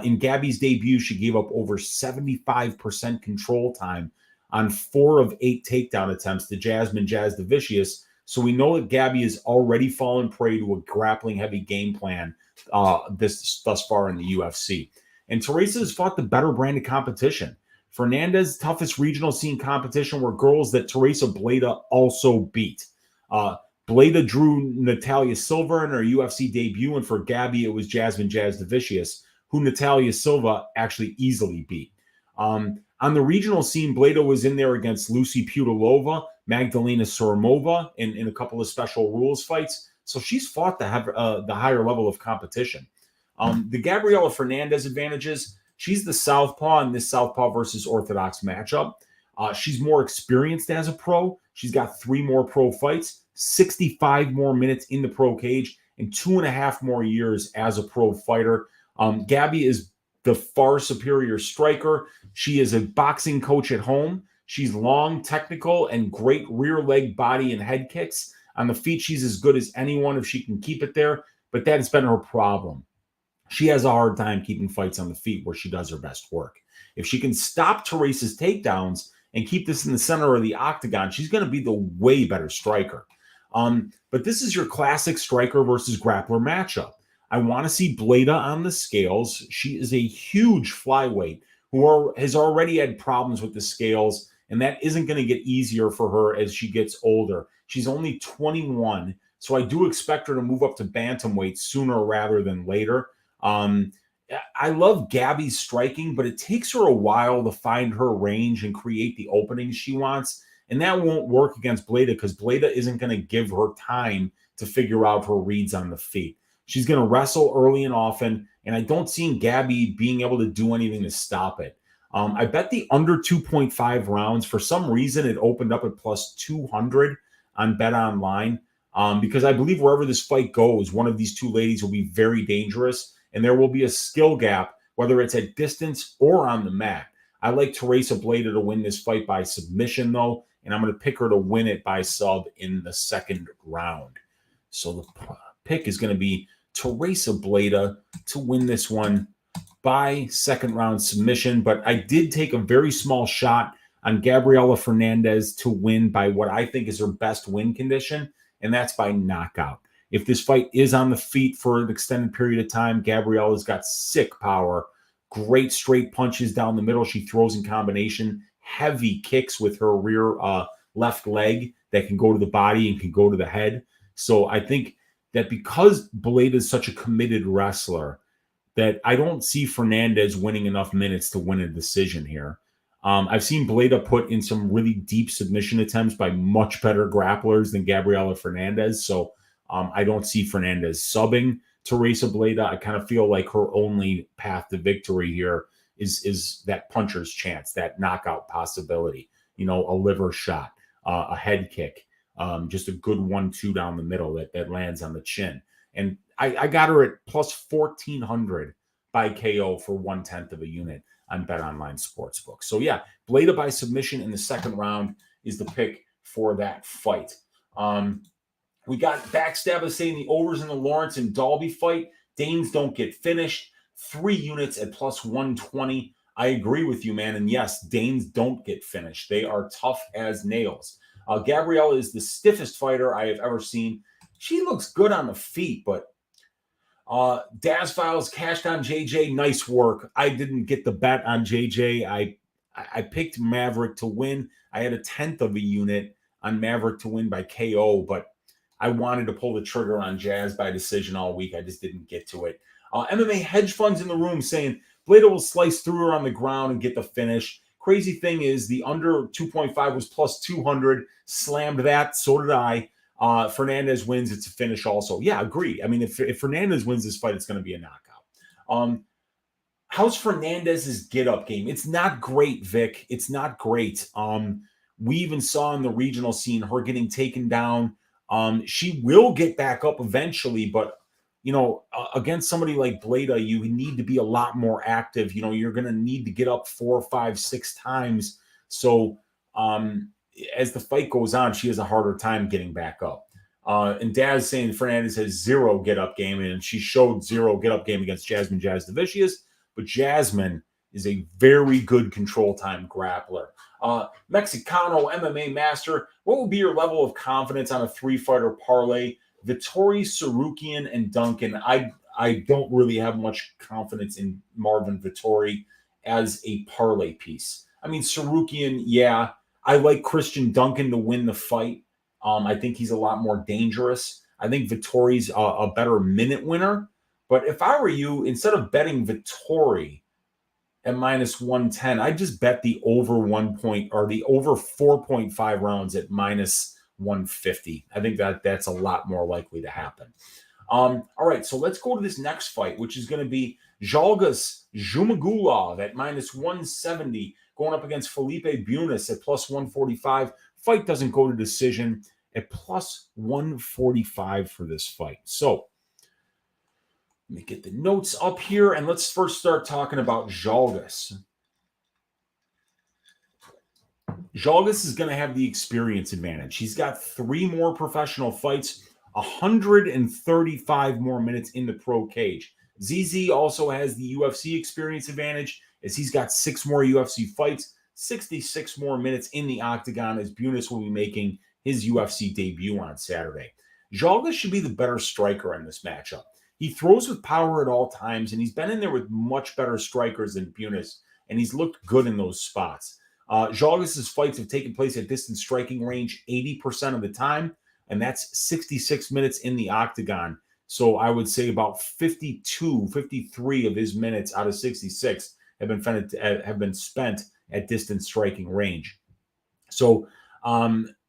Speaker 1: In Gabby's debut, she gave up over 75% control time on 4 of 8 takedown attempts to Jasmine Jazz the Vicious. So we know that Gabby has already fallen prey to a grappling-heavy game plan thus far in the UFC. And Tereza has fought the better brand of competition. Fernandes, toughest regional scene competition, were girls that Tereza Bleda also beat. Bleda drew Natalia Silva in her UFC debut, and for Gabby, it was Jasmine Jazz Davicius, who Natalia Silva actually easily beat. On the regional scene, Bleda was in there against Lucy Pudilova, Magdalena Soromova in a couple of special rules fights. So she's fought the higher level of competition. The Gabriella Fernandes advantages, she's the southpaw in this southpaw versus orthodox matchup. She's more experienced as a pro. She's got 3 more pro fights, 65 more minutes in the pro cage, and 2.5 more years as a pro fighter. Gabby is the far superior striker. She is a boxing coach at home. She's long, technical, and great rear leg, body, and head kicks. On the feet, she's as good as anyone if she can keep it there, but that has been her problem. She has a hard time keeping fights on the feet where she does her best work. If she can stop Teresa's takedowns and keep this in the center of the octagon, she's going to be the way better striker. But this is your classic striker versus grappler matchup. I want to see Bleda on the scales. She is a huge flyweight who has already had problems with the scales, and that isn't going to get easier for her as she gets older. She's only 21, so I do expect her to move up to bantamweight sooner rather than later. I love Gabby's striking, but it takes her a while to find her range and create the openings she wants. And that won't work against Bleda because Bleda isn't going to give her time to figure out her reads on the feet. She's going to wrestle early and often, and I don't see Gabby being able to do anything to stop it. I bet the under 2.5 rounds. For some reason, it opened up at plus 200 on Bet Online because I believe wherever this fight goes, one of these two ladies will be very dangerous, and there will be a skill gap, whether it's at distance or on the mat. I like Tereza Bleda to win this fight by submission, though, and I'm going to pick her to win it by sub in the second round. So the pick is going to be Tereza Bleda to win this one by second round submission. But I did take a very small shot on Gabriella Fernandes to win by what I think is her best win condition, and that's by knockout. If this fight is on the feet for an extended period of time, Gabriella's got sick power, great straight punches down the middle. She throws in combination, heavy kicks with her rear left leg that can go to the body and can go to the head. So I think that because Bleda is such a committed wrestler, that I don't see Fernandes winning enough minutes to win a decision here. I've seen Bleda put in some really deep submission attempts by much better grapplers than Gabriella Fernandes. So I don't see Fernandes subbing Tereza Bleda. I kind of feel like her only path to victory here is that puncher's chance, that knockout possibility, a liver shot, a head kick, just a good 1-2 down the middle that lands on the chin. And I got her at plus 1,400 by KO for 1/10 of a unit on Bet Online Sportsbook. So yeah, Bleda by submission in the second round is the pick for that fight. We got Backstabber saying the overs in the Lawrence and Dalby fight. Danes don't get finished. 3 units at plus 120. I agree with you, man. And yes, Danes don't get finished. They are tough as nails. Gabriella is the stiffest fighter I have ever seen. She looks good on the feet, but Daz Files cashed on JJ. Nice work. I didn't get the bet on JJ. I picked Maverick to win. I had 1/10 of a unit on Maverick to win by KO, but I wanted to pull the trigger on Jazz by decision all week. I just didn't get to it. MMA hedge funds in the room saying Bleda will slice through her on the ground and get the finish. Crazy thing is the under 2.5 was plus 200. Slammed that. So did I. Fernandes wins. It's a finish also. Yeah, agree. I mean, if Fernandes wins this fight, it's going to be a knockout. How's Fernandez's get-up game? It's not great, Vic. It's not great. We even saw in the regional scene her getting taken down. She will get back up eventually, but against somebody like Bleda, you need to be a lot more active. You're going to need to get up 4, 5, 6 times. So as the fight goes on, she has a harder time getting back up. And Daz saying Fernandes has 0 get-up game, and she showed 0 get-up game against Jasmine Jazz Davicius. But Jasmine is a very good control time grappler. Mexicano MMA Master, what would be your level of confidence on a 3-fighter parlay? Vettori, Sarukian, and Duncan. I I don't really have much confidence in Marvin Vettori as a parlay piece. I mean, Sarukian, yeah. I like Christian Duncan to win the fight. I think he's a lot more dangerous. I think Vittori's a better minute winner. But if I were you, instead of betting Vettori at minus 110, I'd just bet the over 1 point or the over 4.5 rounds at minus 150. I think that's a lot more likely to happen. All right, so let's go to this next fight, which is going to be Zhalgas Zhumagulov at minus 170, going up against Felipe Bunes at plus 145. Fight doesn't go to decision at plus 145 for this fight. So let me get the notes up here, and let's first start talking about Zhalgas. Zhalgas is going to have the experience advantage. He's got 3 more professional fights, 135 more minutes in the pro cage. ZZ also has the UFC experience advantage as he's got 6 more UFC fights, 66 more minutes in the octagon as Bunes will be making his UFC debut on Saturday. Zhalgas should be the better striker in this matchup. He throws with power at all times, and he's been in there with much better strikers than Bunes, and he's looked good in those spots. Zhalgas' fights have taken place at distance striking range 80% of the time, and that's 66 minutes in the octagon. So I would say about 52, 53 of his minutes out of 66 have been spent at distance striking range. So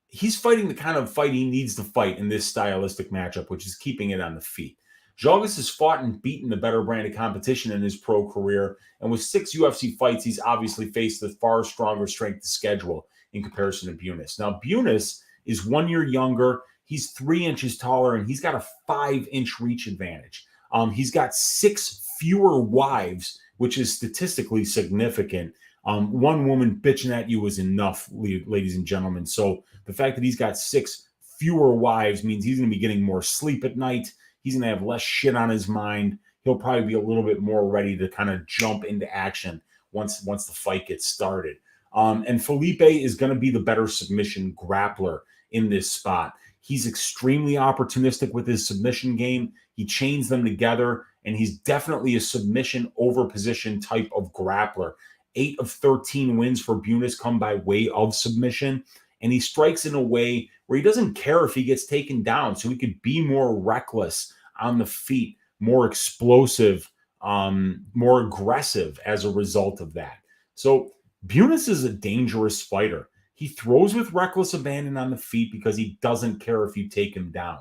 Speaker 1: he's fighting the kind of fight he needs to fight in this stylistic matchup, which is keeping it on the feet. Zhalgas has fought and beaten the better brand of competition in his pro career, and with 6 UFC fights, he's obviously faced the far stronger strength of schedule in comparison to Bunes. Now, Bunes is 1 year younger. He's 3 inches taller, and he's got a 5-inch reach advantage. He's got 6 fewer wives, which is statistically significant. One woman bitching at you is enough, ladies and gentlemen. So the fact that he's got 6 fewer wives means he's going to be getting more sleep at night. He's going to have less shit on his mind. He'll probably be a little bit more ready to kind of jump into action once the fight gets started. And Felipe is going to be the better submission grappler in this spot. He's extremely opportunistic with his submission game. He chains them together, and he's definitely a submission over position type of grappler. 8 of 13 wins for Bunes come by way of submission, and he strikes in a way where he doesn't care if he gets taken down, so he could be more reckless on the feet, more explosive, more aggressive as a result of that. So Bunes is a dangerous fighter. He throws with reckless abandon on the feet because he doesn't care if you take him down.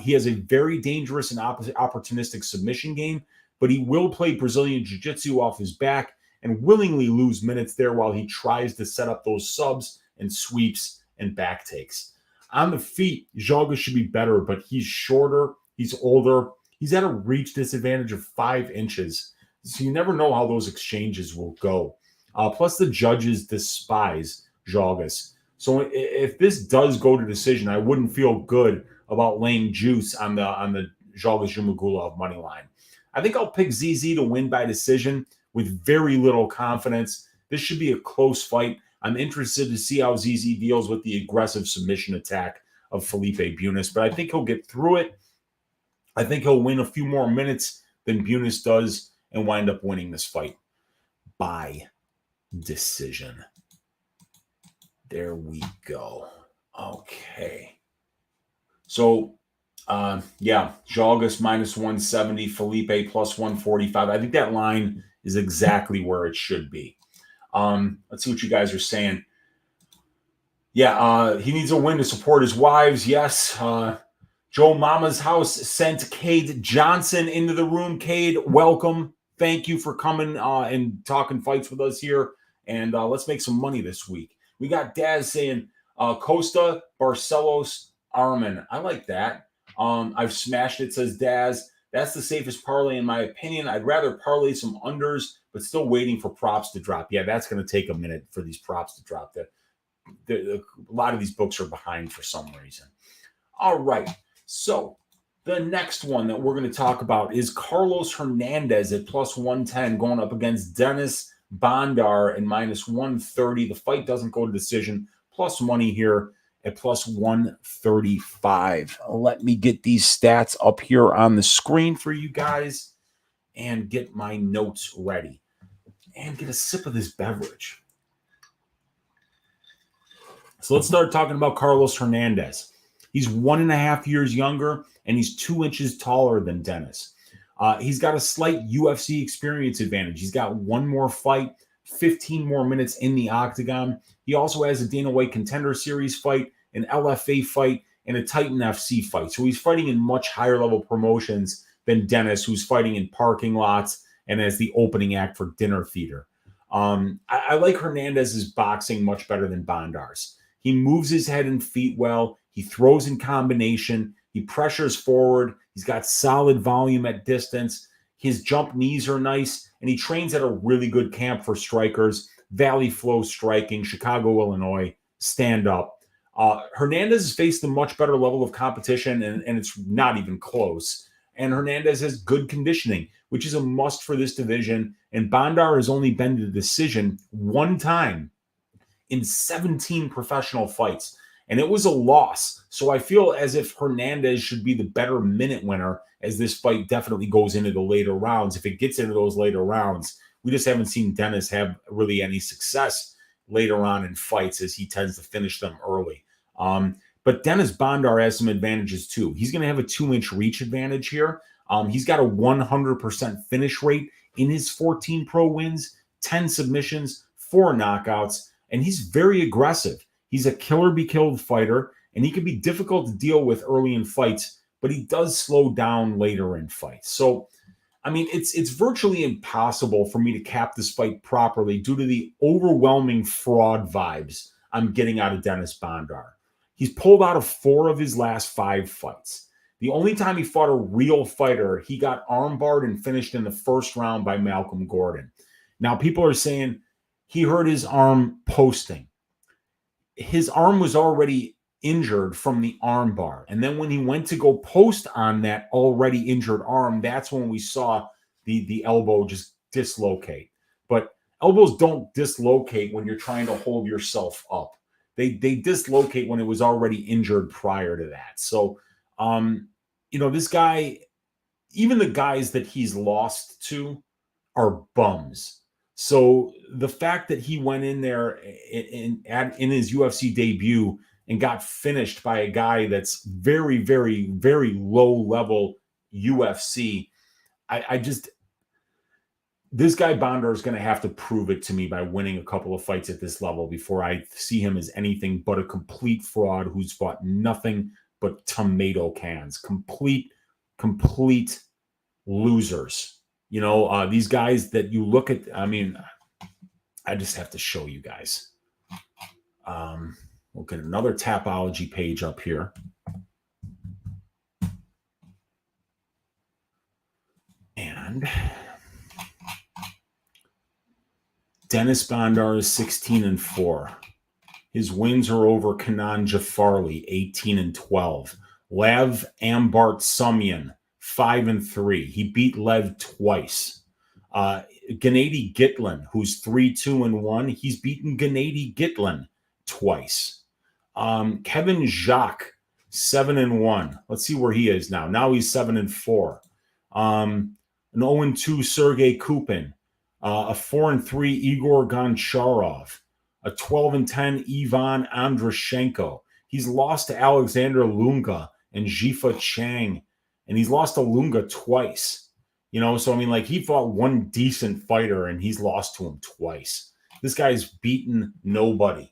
Speaker 1: He has a very dangerous and opportunistic submission game, but he will play Brazilian Jiu-Jitsu off his back and willingly lose minutes there while he tries to set up those subs and sweeps and back takes. On the feet, Zhalgas should be better, but he's shorter, he's older, he's at a reach disadvantage of 5 inches. So you never know how those exchanges will go. Plus, the judges despise Zhalgas. So if this does go to decision, I wouldn't feel good about laying juice on the Zhalgas Zhumagulov money line. I think I'll pick ZZ to win by decision with very little confidence. This should be a close fight. I'm interested to see how ZZ deals with the aggressive submission attack of Felipe Bunes, but I think he'll get through it. I think he'll win a few more minutes than Bunes does and wind up winning this fight by decision. There we go. Okay. So, Zhalgas minus 170, Felipe plus 145. I think that line is exactly where it should be. Let's see what you guys are saying. He needs a win to support his wives. Yes. Joe Mama's House sent Cade Johnson into the room. Cade, welcome. Thank you for coming and talking fights with us here. And let's make some money this week. We got Daz saying Costa, Barcelos, Arman. I like that. I've smashed it, says Daz. That's the safest parlay in my opinion. I'd rather parlay some unders, but still waiting for props to drop. Yeah, that's going to take a minute for these props to drop. A lot of these books are behind for some reason. All right. So the next one that we're going to talk about is Carlos Hernandez at plus 110 going up against Dennis Bondar and minus 130. The fight doesn't go to decision. Plus money here at plus 135. Let me get these stats up here on the screen for you guys and get my notes ready and get a sip of this beverage. So let's start talking about Carlos Hernandez. He's 1.5 years younger, and he's 2 inches taller than Dennis. He's got a slight UFC experience advantage. He's got 1 more fight, 15 more minutes in the octagon. He also has a Dana White Contender Series fight, an LFA fight, and a Titan FC fight. So he's fighting in much higher level promotions than Dennis, who's fighting in parking lots and as the opening act for Dinner Theater. I like Hernandez's boxing much better than Bondar's. He moves his head and feet well. He throws in combination. He pressures forward. He's got solid volume at distance. His jump knees are nice, and he trains at a really good camp for strikers, Valley Flow Striking, Chicago, Illinois, stand up. Hernandez has faced a much better level of competition, and it's not even close. And Hernandez has good conditioning, which is a must for this division. And Bondar has only been to the decision 1 time in 17 professional fights, and it was a loss. So I feel as if Hernandez should be the better minute winner, as this fight definitely goes into the later rounds. If it gets into those later rounds, we just haven't seen Dennis have really any success later on in fights, as he tends to finish them early. But Dennis Bondar has some advantages too. He's going to have a 2-inch reach advantage here. He's got a 100% finish rate in his 14 pro wins, 10 submissions, 4 knockouts, and he's very aggressive. He's a killer-be-killed fighter, and he can be difficult to deal with early in fights, but he does slow down later in fights. So, I mean, it's virtually impossible for me to cap this fight properly due to the overwhelming fraud vibes I'm getting out of Dennis Bondar. He's pulled out of 4 of his last 5 fights. The only time he fought a real fighter, he got armbarred and finished in the first round by Malcolm Gordon. Now, people are saying he hurt his arm posting. His arm was already injured from the arm bar. And then when he went to go post on that already injured arm, that's when we saw the elbow just dislocate. But elbows don't dislocate when you're trying to hold yourself up. They dislocate when it was already injured prior to that. So, this guy, even the guys that he's lost to are bums. So the fact that he went in there in his UFC debut and got finished by a guy that's very, very, very low level UFC, this guy Bondar is going to have to prove it to me by winning a couple of fights at this level before I see him as anything but a complete fraud who's fought nothing but tomato cans. Complete losers. These guys that you look at, I mean, I just have to show you guys. We'll get another Tapology page up here. And Dennis Bondar is 16-4. His wins are over Kenan Jafarli, 18-12. Lev Ambart Sumyan, 5-3. He beat Lev twice. Gennady Gitlin, who's 3-2-1, he's beaten Gennady Gitlin twice. Kevin Jacques, 7-1. Let's see where he is now. Now he's 7-4. An 0-2 Sergey Kupin. A 4-3 Igor Goncharov. A 12-10 Ivan Andrushenko. He's lost to Alexander Lunga and Jifa Chang. And he's lost to Lunga twice. So I mean, like, he fought one decent fighter and he's lost to him twice. This guy's beaten nobody.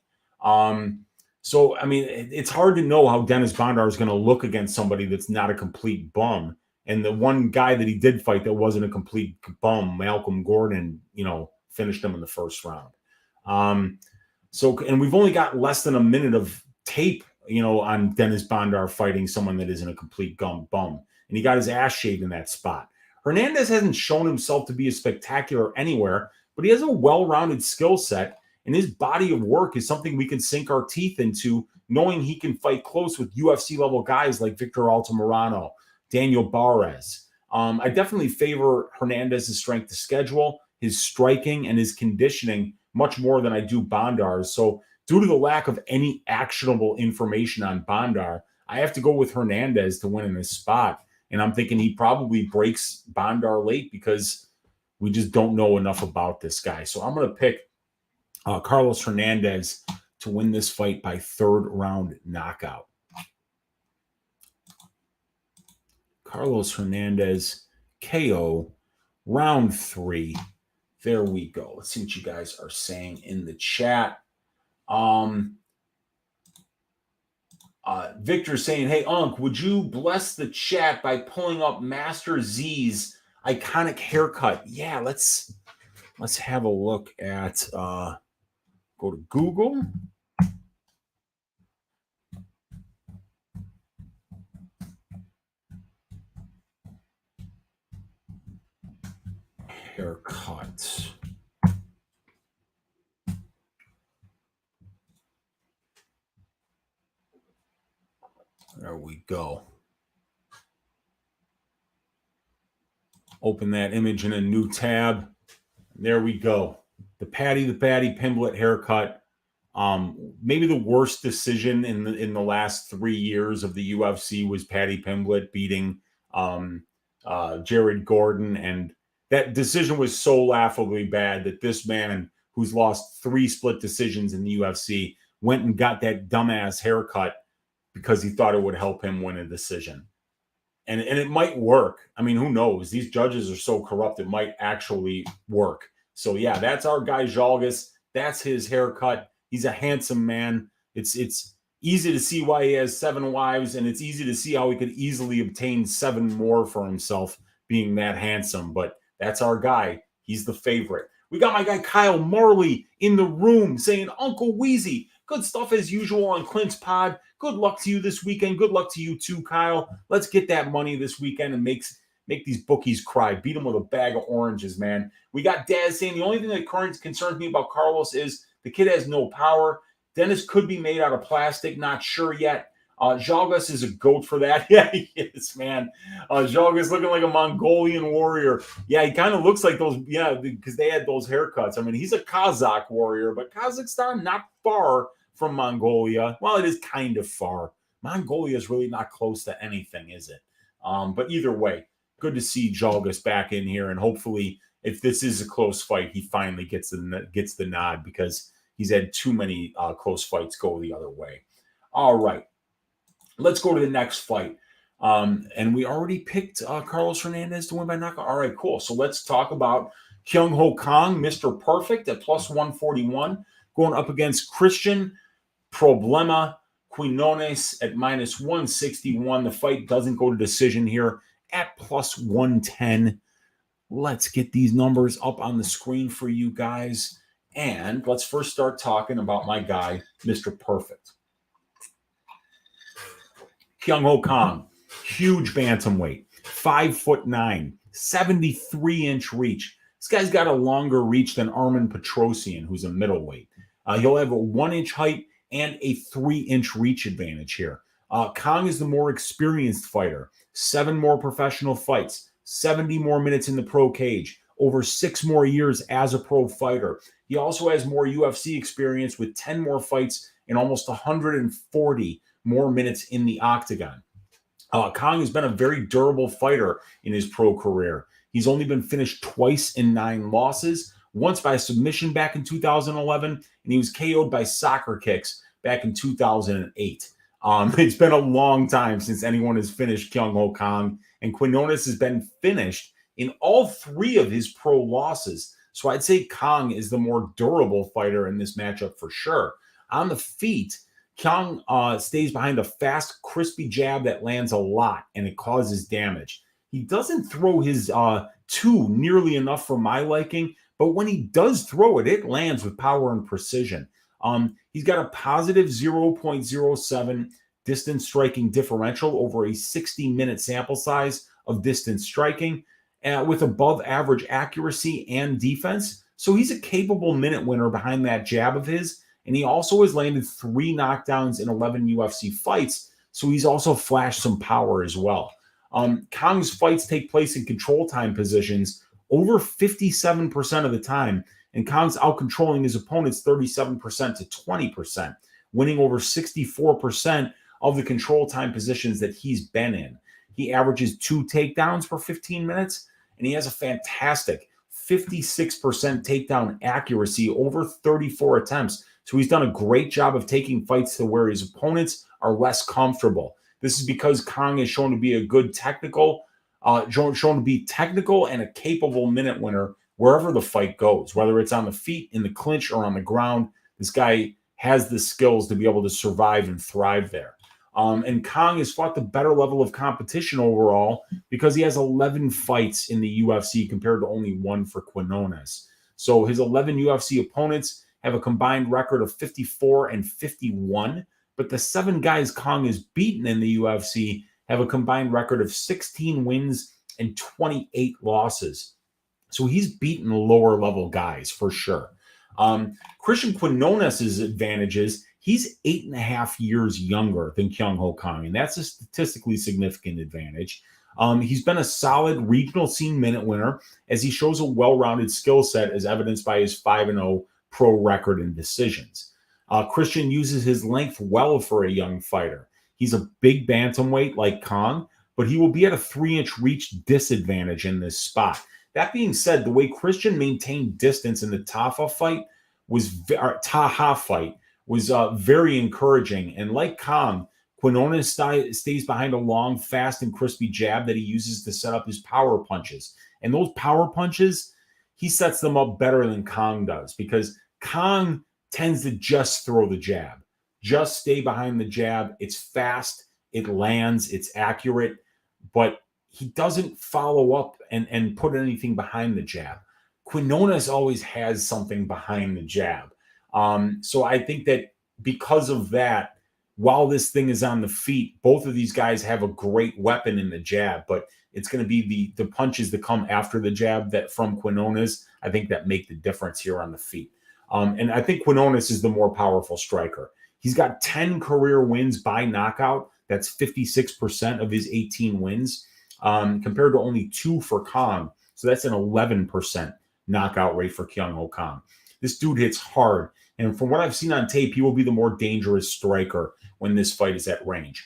Speaker 1: So I mean, it's hard to know how Dennis Bondar is going to look against somebody that's not a complete bum. And the one guy that he did fight that wasn't a complete bum, Malcolm Gordon, finished him in the first round. And we've only got less than a minute of tape, on Dennis Bondar fighting someone that isn't a complete bum. And he got his ass shaved in that spot. Hernandez hasn't shown himself to be a spectacular anywhere, but he has a well-rounded skill set, and his body of work is something we can sink our teeth into, knowing he can fight close with UFC-level guys like Victor Altamirano, Daniel Barres. I definitely favor Hernandez's strength to schedule, his striking, and his conditioning much more than I do Bondar's. So due to the lack of any actionable information on Bondar, I have to go with Hernandez to win in this spot. And I'm thinking he probably breaks Bondar late because we just don't know enough about this guy. So I'm going to pick Carlos Hernandez to win this fight by third round knockout. Carlos Hernandez, KO, round 3. There we go. Let's see what you guys are saying in the chat. Victor's saying, hey, Unc, would you bless the chat by pulling up Master Z's iconic haircut? Yeah, let's have a look at, go to Google. Haircut. There we go. Open that image in a new tab. There we go. The Paddy Pimblett haircut. Maybe the worst decision in the last 3 years of the UFC was Paddy Pimblett beating Jared Gordon, and that decision was so laughably bad that this man, who's lost 3 split decisions in the UFC, went and got that dumbass haircut because he thought it would help him win a decision. And it might work. I mean, who knows? These judges are so corrupt, it might actually work. So, yeah, that's our guy, Zhalgas. That's his haircut. He's a handsome man. It's easy to see why he has 7 wives, and it's easy to see how he could easily obtain 7 more for himself being that handsome. But that's our guy. He's the favorite. We got my guy Kyle Marley in the room saying, Uncle Weezy, good stuff as usual on Clint's pod. Good luck to you this weekend. Good luck to you too, Kyle. Let's get that money this weekend and make these bookies cry. Beat them with a bag of oranges, man. We got Daz saying the only thing that concerns me about Carlos is the kid has no power. Dennis could be made out of plastic. Not sure yet. Zhalgas is a goat for that. Yeah, he is, man. Zhalgas looking like a Mongolian warrior. Yeah, he kind of looks like those, yeah, because they had those haircuts. I mean, he's a Kazakh warrior, but Kazakhstan, not far from Mongolia. Well, it is kind of far. Mongolia is really not close to anything, is it? But either way, good to see Zhalgas back in here, and hopefully, if this is a close fight, he finally gets the nod because he's had too many close fights go the other way. All right, let's go to the next fight. And we already picked Carlos Hernandez to win by knockout. All right, cool. So let's talk about Kyung Ho-Kang, Mr. Perfect at plus 141, going up against Cristian Problema Quinonez at minus 161. The fight doesn't go to decision here at plus 110. Let's get these numbers up on the screen for you guys. And let's first start talking about my guy, Mr. Perfect. Kyung Ho-Kang, huge bantamweight, 5'9", 73-inch reach. This guy's got a longer reach than Armen Petrosyan, who's a middleweight. He'll have a 1-inch height and a 3-inch reach advantage here. Kang is the more experienced fighter. 7 more professional fights, 70 more minutes in the pro cage, over 6 more years as a pro fighter. He also has more UFC experience with 10 more fights and almost 140 more minutes in the octagon. Kang has been a very durable fighter in his pro career. He's only been finished twice in 9 losses, once by submission back in 2011, and he was KO'd by soccer kicks back in 2008. It's been a long time since anyone has finished Kyung Ho-Kang, and Quinonez has been finished in all 3 of his pro losses. So I'd say Kang is the more durable fighter in this matchup for sure. On the feet, Kyung stays behind a fast, crispy jab that lands a lot, and it causes damage. He doesn't throw his 2 nearly enough for my liking, but when he does throw it, it lands with power and precision. He's got a positive 0.07 distance striking differential over a 60-minute sample size of distance striking, with above average accuracy and defense. So he's a capable minute winner behind that jab of his. And he also has landed 3 knockdowns in 11 UFC fights. So he's also flashed some power as well. Kang's fights take place in control time positions over 57% of the time. And Kang's outcontrolling his opponents 37% to 20%, winning over 64% of the control time positions that he's been in. He averages 2 takedowns per 15 minutes, and he has a fantastic 56% takedown accuracy over 34 attempts. So he's done a great job of taking fights to where his opponents are less comfortable. This is because Kang is shown to be a good technical, shown to be technical and a capable minute winner wherever the fight goes, whether it's on the feet, in the clinch, or on the ground. This guy has the skills to be able to survive and thrive there. And Kang has fought the better level of competition overall because he has 11 fights in the UFC compared to only 1 for Quinonez. So his 11 UFC opponents have a combined record of 54 and 51, but the 7 guys Kang has beaten in the UFC have a combined record of 16 wins and 28 losses. So he's beaten lower level guys for sure. Cristian Quinonez's advantages, he's 8.5 years younger than Ho-Kang, and that's a statistically significant advantage. He's been a solid regional scene minute winner as he shows a well-rounded skill set as evidenced by his 5-0 pro record in decisions. Cristian uses his length well for a young fighter. He's a big bantamweight like Kang, but he will be at a 3-inch reach disadvantage in this spot. That being said, the way Cristian maintained distance in the Taha fight was very encouraging. And like Kang, Quinonez stays behind a long, fast, and crispy jab that he uses to set up his power punches. And those power punches, he sets them up better than Kang does because Kang tends to just throw the jab. Just stay behind the jab. It's fast, it lands, it's accurate, but he doesn't follow up and put anything behind the jab. Quinonez always has something behind the jab. So I think that because of that, while this thing is on the feet, both of these guys have a great weapon in the jab, but it's going to be the punches that come after the jab that from Quinonez, I think that make the difference here on the feet. And I think Quinonez is the more powerful striker. He's got 10 career wins by knockout. That's 56% of his 18 wins, compared to only 2 for Kang. So that's an 11% knockout rate for Ho-Kang. This dude hits hard. And from what I've seen on tape, he will be the more dangerous striker when this fight is at range.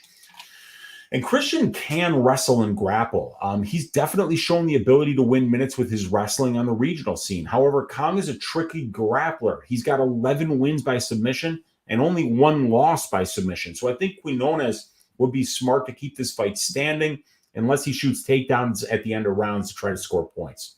Speaker 1: And Cristian can wrestle and grapple. He's definitely shown the ability to win minutes with his wrestling on the regional scene. However, Kang is a tricky grappler. He's got 11 wins by submission and only 1 loss by submission. So I think Quinonez would be smart to keep this fight standing unless he shoots takedowns at the end of rounds to try to score points.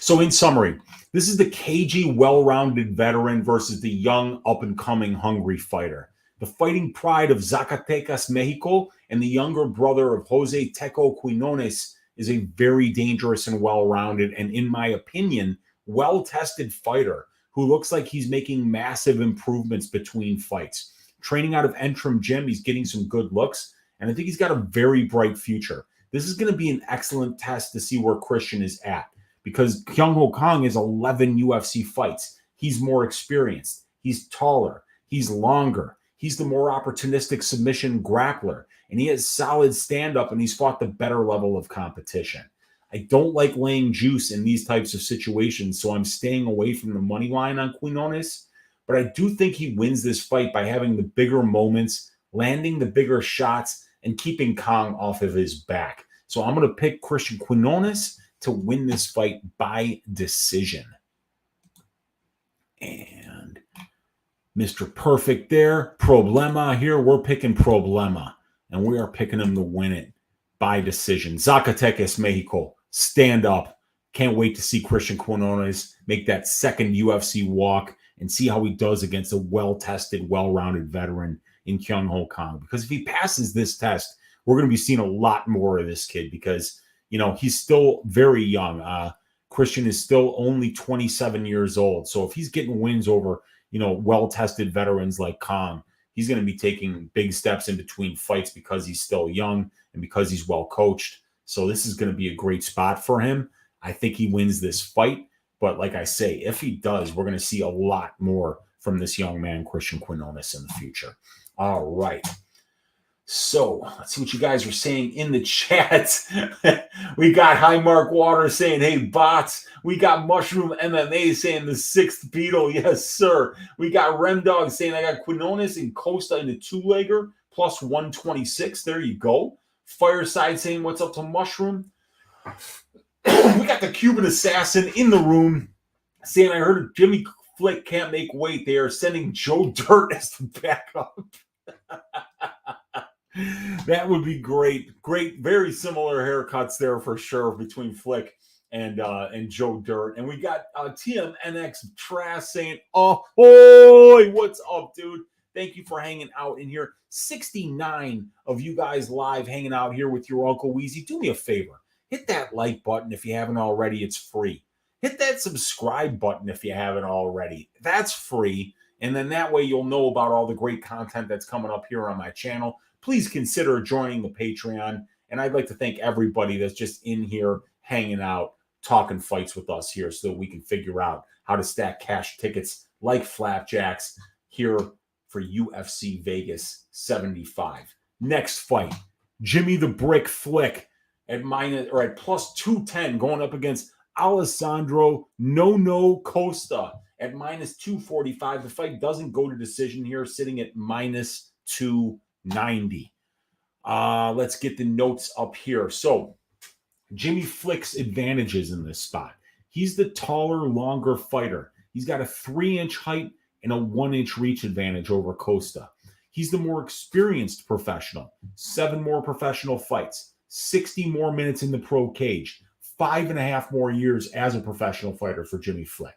Speaker 1: So in summary, this is the cagey, well-rounded veteran versus the young, up-and-coming, hungry fighter. The fighting pride of Zacatecas, Mexico, and the younger brother of Jose Teco Quinonez is a very dangerous and well-rounded and, in my opinion, well-tested fighter who looks like he's making massive improvements between fights. Training out of Entrim Gym, he's getting some good looks, and I think he's got a very bright future. This is going to be an excellent test to see where Cristian is at because Ho-Kang has 11 UFC fights. He's more experienced. He's taller. He's longer. He's the more opportunistic submission grappler, and he has solid stand-up, and he's fought the better level of competition. I don't like laying juice in these types of situations, so I'm staying away from the money line on Quinonez, but I do think he wins this fight by having the bigger moments, landing the bigger shots, and keeping Kang off of his back. So I'm going to pick Cristian Quinonez to win this fight by decision. And Mr. Perfect there. Problema here. We're picking Problema. And we are picking him to win it by decision. Zacatecas, Mexico. Stand up. Can't wait to see Cristian Quinonez make that second UFC walk and see how he does against a well-tested, well-rounded veteran in Ho-Kang. Because if he passes this test, we're going to be seeing a lot more of this kid because, you know, he's still very young. Cristian is still only 27 years old. So if he's getting wins over, you know, well-tested veterans like Kang, he's going to be taking big steps in between fights because he's still young and because he's well-coached. So this is going to be a great spot for him. I think he wins this fight. But like I say, if he does, we're going to see a lot more from this young man, Cristian Quinonez, in the future. All right. So let's see what you guys are saying in the chat. We got High Mark Water saying, hey, bots. We got Mushroom MMA saying the sixth Beetle. Yes, sir. We got Remdog saying I got Quinonez and Costa in the two-legger plus 126. There you go. Fireside saying what's up to Mushroom. We got the Cuban Assassin in the room saying I heard Jimmy Flick can't make weight. They are sending Joe Dirt as the backup. That would be great. Great, very similar haircuts there for sure between Flick and Joe Dirt. And we got TMNX Trash saying, oh, what's up, dude? Thank you for hanging out in here. 69 of you guys live hanging out here with your Uncle Weezy. Do me a favor. Hit that like button if you haven't already. It's free. Hit that subscribe button if you haven't already. That's free. And then that way you'll know about all the great content that's coming up here on my channel. Please consider joining the Patreon. And I'd like to thank everybody that's just in here hanging out, talking fights with us here so that we can figure out how to stack cash tickets like flapjacks here for UFC Vegas 75. Next fight, Jimmy the Brick Flick at plus 210 going up against Alessandro Costa at minus 245. The fight doesn't go to decision here, sitting at minus 290. Let's get the notes up here. So Jimmy Flick's advantages in this spot. He's the taller, longer fighter. He's got a 3-inch height and a 1-inch reach advantage over Costa. He's the more experienced professional. 7 more professional fights, 60 more minutes in the pro cage, 5.5 more years as a professional fighter for Jimmy Flick.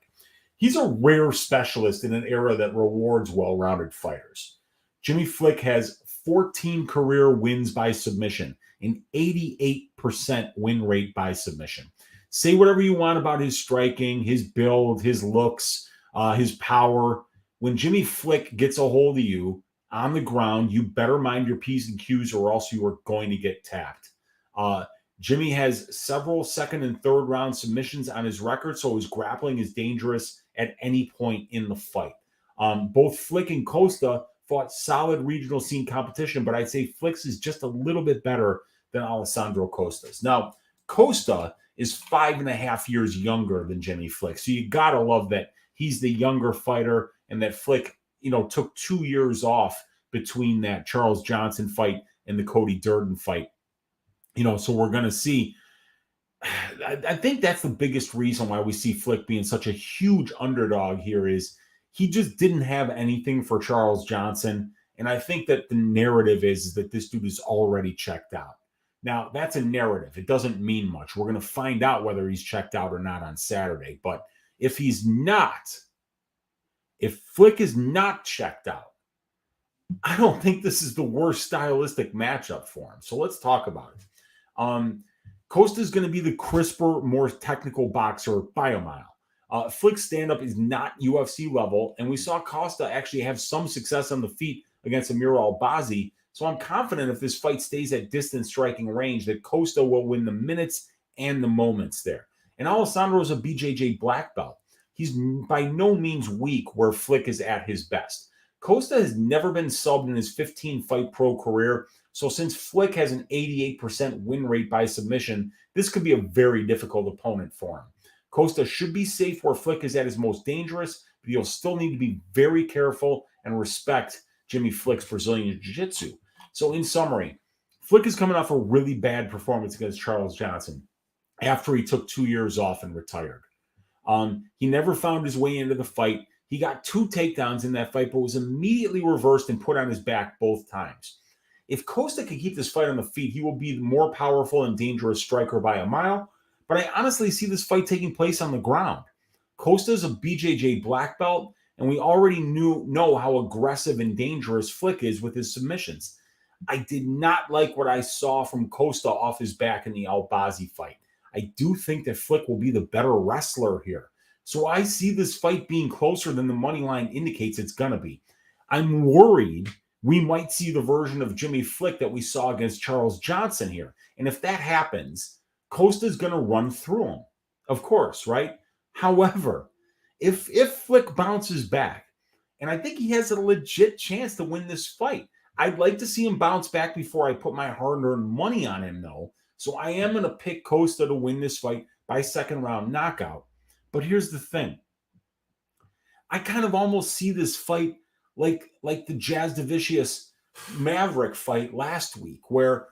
Speaker 1: He's a rare specialist in an era that rewards well-rounded fighters. Jimmy Flick has 14 career wins by submission, an 88% win rate by submission. Say whatever you want about his striking, his build, his looks, his power. When Jimmy Flick gets a hold of you on the ground, you better mind your P's and Q's or else you are going to get tapped. Jimmy has several second and third round submissions on his record, so his grappling is dangerous at any point in the fight. Both Flick and Costa fought solid regional scene competition, but I'd say Flick's is just a little bit better than Alessandro Costa's. Now, Costa is 5.5 years younger than Jimmy Flick, so you gotta love that he's the younger fighter and that Flick, took 2 years off between that Charles Johnson fight and the Cody Durden fight. So we're going to see. I think that's the biggest reason why we see Flick being such a huge underdog here is he just didn't have anything for Charles Johnson. And I think that the narrative is that this dude is already checked out. Now, that's a narrative. It doesn't mean much. We're going to find out whether he's checked out or not on Saturday. But if he's not, if Flick is not checked out, I don't think this is the worst stylistic matchup for him. So let's talk about it. Costa is going to be the crisper, more technical boxer by a mile. Flick's stand-up is not UFC level, and we saw Costa actually have some success on the feet against Amir Albazi. So I'm confident if this fight stays at distance striking range that Costa will win the minutes and the moments there. And Alessandro is a BJJ black belt. He's by no means weak where Flick is at his best. Costa has never been subbed in his 15-fight pro career. So since Flick has an 88% win rate by submission, this could be a very difficult opponent for him. Costa should be safe where Flick is at his most dangerous, but you'll still need to be very careful and respect Jimmy Flick's Brazilian Jiu-Jitsu. So in summary, Flick is coming off a really bad performance against Charles Johnson after he took 2 years off and retired. He never found his way into the fight. He got 2 takedowns in that fight, but was immediately reversed and put on his back both times. If Costa can keep this fight on the feet, he will be the more powerful and dangerous striker by a mile. But I honestly see this fight taking place on the ground. Costa is a BJJ black belt, and we already know how aggressive and dangerous Flick is with his submissions. I did not like what I saw from Costa off his back in the Albazi fight. I do think that Flick will be the better wrestler here. So I see this fight being closer than the money line indicates it's going to be. I'm worried we might see the version of Jimmy Flick that we saw against Charles Johnson here. And if that happens, Costa's going to run through him, of course, right? However, if Flick bounces back, and I think he has a legit chance to win this fight, I'd like to see him bounce back before I put my hard-earned money on him, though. So I am going to pick Costa to win this fight by second round knockout. But here's the thing. I kind of almost see this fight like the Jasudavicius Maverick fight last week, where,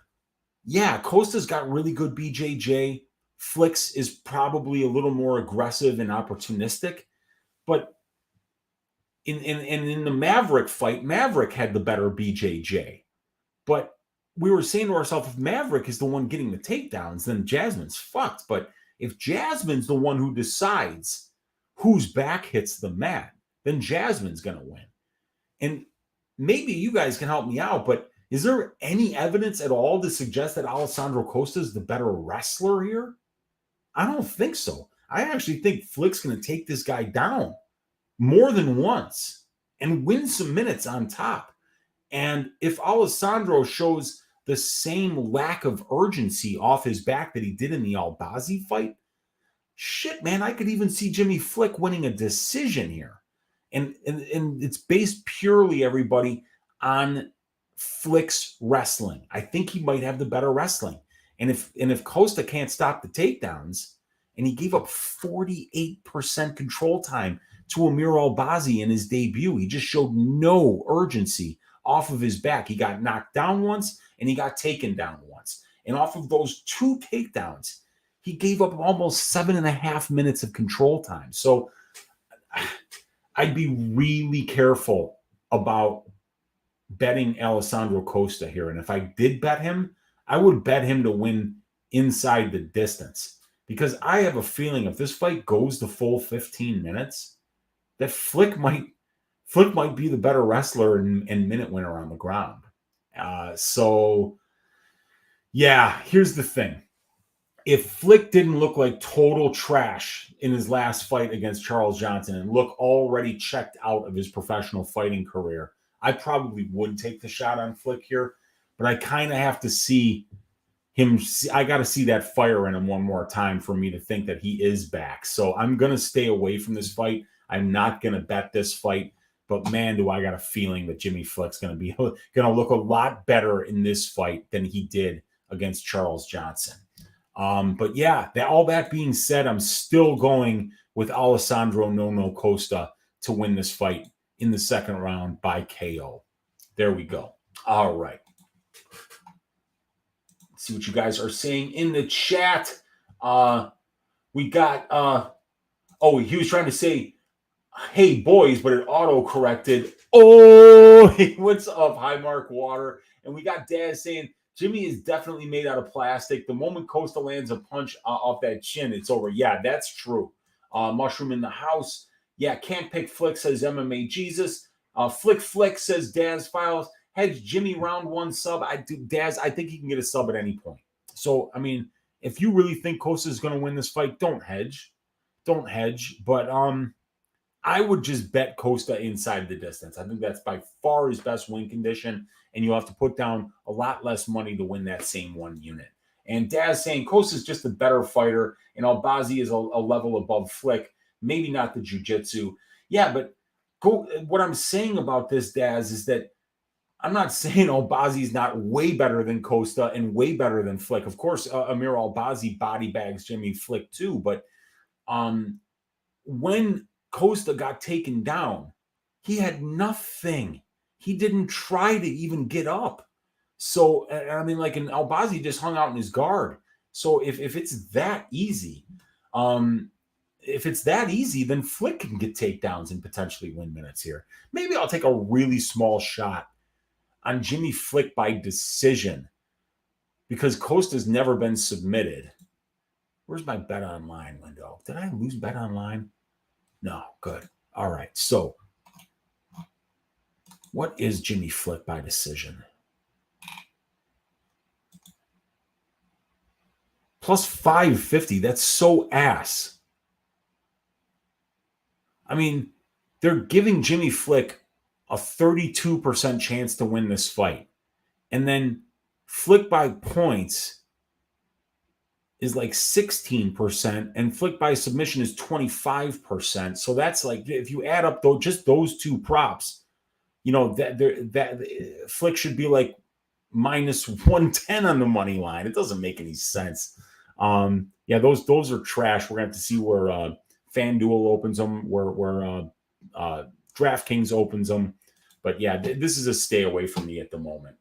Speaker 1: yeah, Costa's got really good BJJ. Flicks is probably a little more aggressive and opportunistic. But in the Maverick fight, Maverick had the better BJJ. But we were saying to ourselves, if Maverick is the one getting the takedowns, then Jasmine's fucked. But if Jasmine's the one who decides whose back hits the mat, then Jasmine's going to win. And maybe you guys can help me out, but is there any evidence at all to suggest that Alessandro Costa is the better wrestler here? I don't think so. I actually think Flick's going to take this guy down more than once and win some minutes on top. And if Alessandro shows the same lack of urgency off his back that he did in the Albazi fight, shit, man, I could even see Jimmy Flick winning a decision here. And it's based purely, everybody, on Flick's wrestling. I think he might have the better wrestling. And if Costa can't stop the takedowns, and he gave up 48% control time to Amir Albazi in his debut, he just showed no urgency off of his back. He got knocked down once, and he got taken down once. And off of those 2 takedowns, he gave up almost 7.5 minutes of control time. So I'd be really careful about betting Alessandro Costa here. And if I did bet him, I would bet him to win inside the distance. Because I have a feeling if this fight goes the full 15 minutes, that Flick might be the better wrestler and minute winner on the ground. So, yeah, here's the thing. If Flick didn't look like total trash in his last fight against Charles Johnson and look already checked out of his professional fighting career, I probably would take the shot on Flick here. But I kind of have to see him. I got to see that fire in him one more time for me to think that he is back. So I'm going to stay away from this fight. I'm not going to bet this fight. But man, do I got a feeling that Jimmy Flick's going to look a lot better in this fight than he did against Charles Johnson. But yeah, all that being said, I'm still going with Alessandro No Costa to win this fight in the second round by KO. There we go. All right. Let's see what you guys are saying in the chat. We got, he was trying to say, hey, boys, but it auto-corrected. Oh, what's up, High Mark Water? And we got Daz saying, Jimmy is definitely made out of plastic. The moment Costa lands a punch off that chin, it's over. Yeah, that's true. Mushroom in the house. Yeah, can't pick Flick, says MMA Jesus. Flick says Daz Files. Hedge Jimmy round 1 sub. Daz, I think he can get a sub at any point. So, I mean, if you really think Costa is going to win this fight, don't hedge. Don't hedge. But I would just bet Costa inside the distance. I think that's by far his best win condition. And you have to put down a lot less money to win that same 1 unit. And Daz saying Costa's just a better fighter, and Albazi is a level above Flick. Maybe not the jiu-jitsu. Yeah, but what I'm saying about this, Daz, is that I'm not saying Albazi is not way better than Costa and way better than Flick. Of course, Amir Albazi body bags Jimmy Flick too. But when Costa got taken down, he had nothing. He didn't try to even get up. So, I mean, like, and Albazi just hung out in his guard. So if it's that easy, then Flick can get takedowns and potentially win minutes here. Maybe I'll take a really small shot on Jimmy Flick by decision because Costa's never been submitted. Where's my bet online window? Did I lose bet online? No, good. All right. So what is Jimmy Flick by decision? Plus 550. That's so ass. I mean, they're giving Jimmy Flick a 32% chance to win this fight. And then Flick by points is like 16%, and Flick by submission is 25%. So that's like, if you add up just those two props, that Flick should be like minus 110 on the money line. It doesn't make any sense. Those are trash. We're going to have to see where FanDuel opens them, where DraftKings opens them. But yeah, this is a stay away from me at the moment.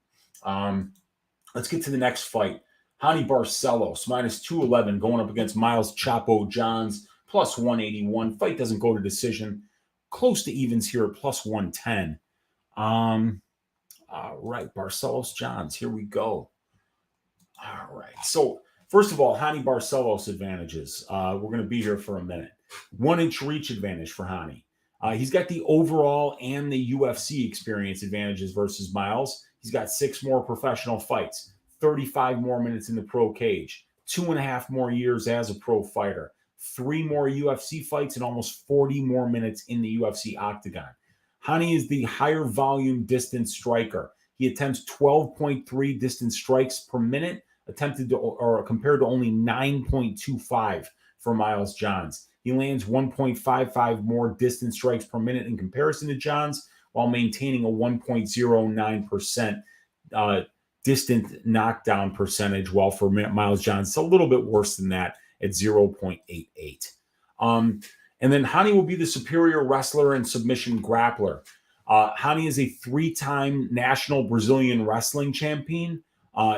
Speaker 1: Let's get to the next fight. Hani Barcelos, minus 211, going up against Miles Chapo Johns, plus 181. Fight doesn't go to decision. Close to evens here at plus 110. All right, Barcelos Johns, here we go. All right. So, first of all, Hani Barcelos advantages. We're going to be here for a minute. 1-inch reach advantage for Hani. He's got the overall and the UFC experience advantages versus Miles. He's got 6 more professional fights, 35 more minutes in the pro cage, 2.5 more years as a pro fighter, 3 more UFC fights, and almost 40 more minutes in the UFC octagon. Hani is the higher volume distance striker. He attempts 12.3 distance strikes per minute, compared to only 9.25 for Miles Johns. He lands 1.55 more distance strikes per minute in comparison to Johns, while maintaining a 1.09% distant knockdown percentage, while for Miles Johns, it's a little bit worse than that at 0.88. And then Hani will be the superior wrestler and submission grappler. Hani is a 3-time national Brazilian wrestling champion.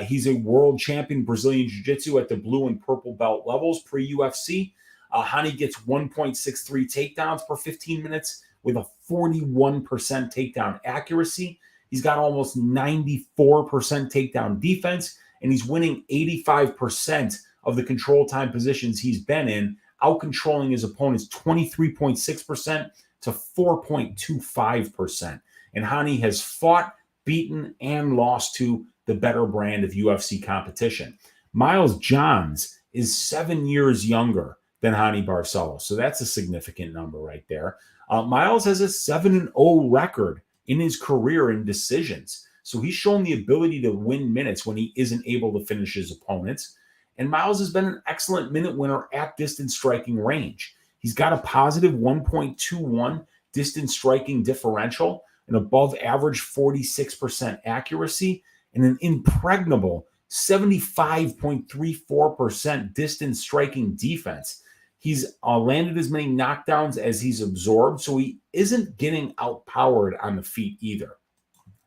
Speaker 1: He's a world champion Brazilian Jiu-Jitsu at the blue and purple belt levels pre-UFC. Hani gets 1.63 takedowns per 15 minutes with a 41% takedown accuracy. He's got almost 94% takedown defense, and he's winning 85% of the control time positions he's been in, out-controlling his opponents 23.6% to 4.25%. And Hani has fought, beaten, and lost to the better brand of UFC competition. Miles Johns is 7 years younger than Hani Barcelos, so that's a significant number right there. Miles has a 7-0 record in his career in decisions, so he's shown the ability to win minutes when he isn't able to finish his opponents. And Miles has been an excellent minute winner at distance striking range. He's got a positive 1.21 distance striking differential, an above average 46% accuracy, and an impregnable 75.34% distance striking defense. He's landed as many knockdowns as he's absorbed, so he isn't getting outpowered on the feet either.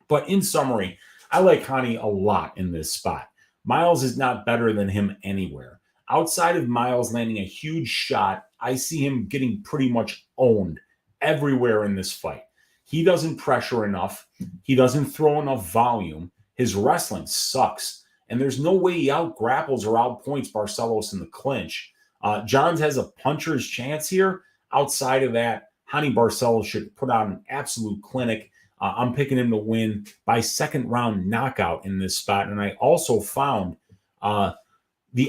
Speaker 1: But in summary, I like Hani a lot in this spot. Miles is not better than him anywhere. Outside of Miles landing a huge shot, I see him getting pretty much owned everywhere in this fight. He doesn't pressure enough. He doesn't throw enough volume. His wrestling sucks. And there's no way he out-grapples or out-points Barcelos in the clinch. Johns has a puncher's chance here. Outside of that, Hani Barcelos should put out an absolute clinic. I'm picking him to win by second round knockout in this spot. And I also found the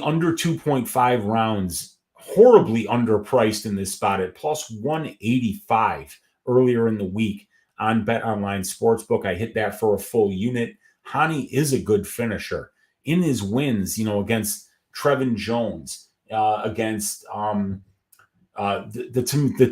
Speaker 1: under 2.5 rounds horribly underpriced in this spot at plus 185 earlier in the week on BetOnline Sportsbook. I hit that for a full unit. Hani is a good finisher. In his wins, against Trevin Jones, against the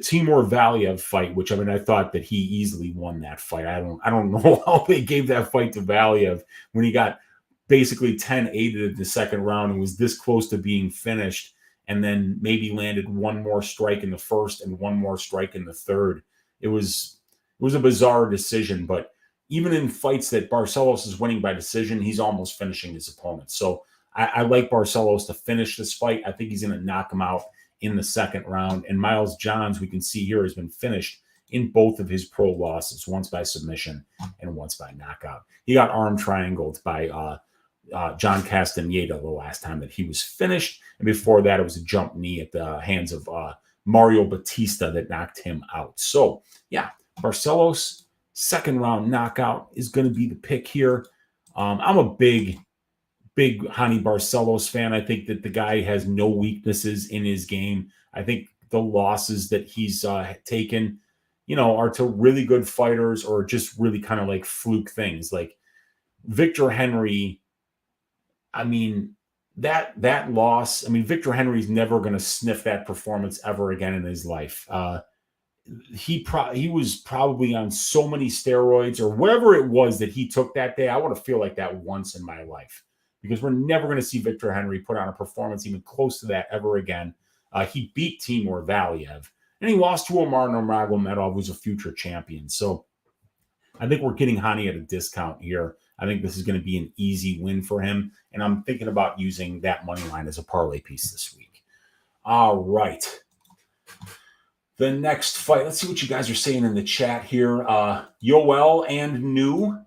Speaker 1: Timur Valiev fight, which I thought that he easily won that fight. I don't know how they gave that fight to Valiev when he got basically 10-8 in the second round and was this close to being finished, and then maybe landed one more strike in the first and one more strike in the third. It was a bizarre decision, but even in fights that Barcelos is winning by decision, he's almost finishing his opponent. So I like Barcelos to finish this fight. I think he's going to knock him out in the second round. And Miles Johns, we can see here, has been finished in both of his pro losses, once by submission and once by knockout. He got arm triangled by John Castaneda the last time that he was finished. And before that, it was a jump knee at the hands of Mario Batista that knocked him out. So, yeah, Barcelos, second round knockout is going to be the pick here. I'm a big Hani Barcelos fan. I think that the guy has no weaknesses in his game. I think the losses that he's taken, are to really good fighters or just really kind of like fluke things. Like Victor Henry, that loss, Victor Henry's never going to sniff that performance ever again in his life. he was probably on so many steroids or whatever it was that he took that day. I want to feel like that once in my life, because we're never going to see Victor Henry put on a performance even close to that ever again. He beat Timur Valiev, and he lost to Omar Nurmagomedov, who's a future champion. So I think we're getting Hani at a discount here. I think this is going to be an easy win for him, and I'm thinking about using that money line as a parlay piece this week. All right. The next fight, let's see what you guys are saying in the chat here. Yoel and New.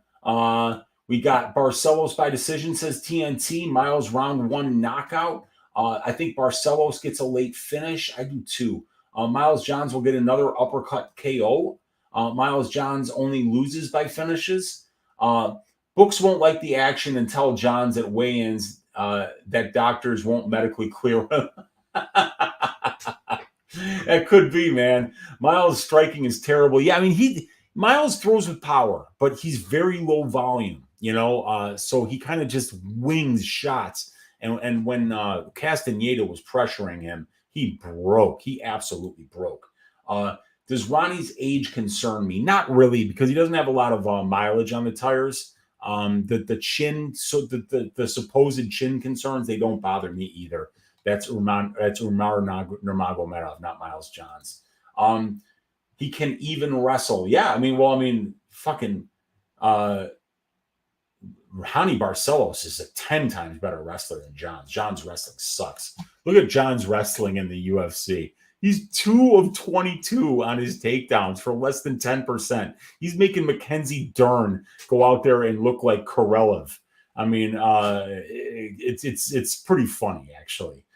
Speaker 1: We got Barcelos by decision, says TNT. Miles round 1 knockout. I think Barcelos gets a late finish. I do too. Miles Johns will get another uppercut KO. Miles Johns only loses by finishes. Books won't like the action and tell Johns at weigh-ins that doctors won't medically clear him. That could be, man. Miles' striking is terrible. Yeah, I mean, Miles throws with power, but he's very low volume, so he kind of just wings shots. And when Castaneda was pressuring him, he broke. He absolutely broke. Does Ronnie's age concern me? Not really, because he doesn't have a lot of mileage on the tires. The chin, so the supposed chin concerns, they don't bother me either. That's Umar Nurmagomedov, not Miles Johns. He can even wrestle. Yeah, fucking Hani Barcelos is a 10 times better wrestler than Johns. Johns' wrestling sucks. Look at Johns' wrestling in the UFC. He's 2 of 22 on his takedowns for less than 10%. He's making Mackenzie Dern go out there and look like Karelev. I mean, it's pretty funny, actually.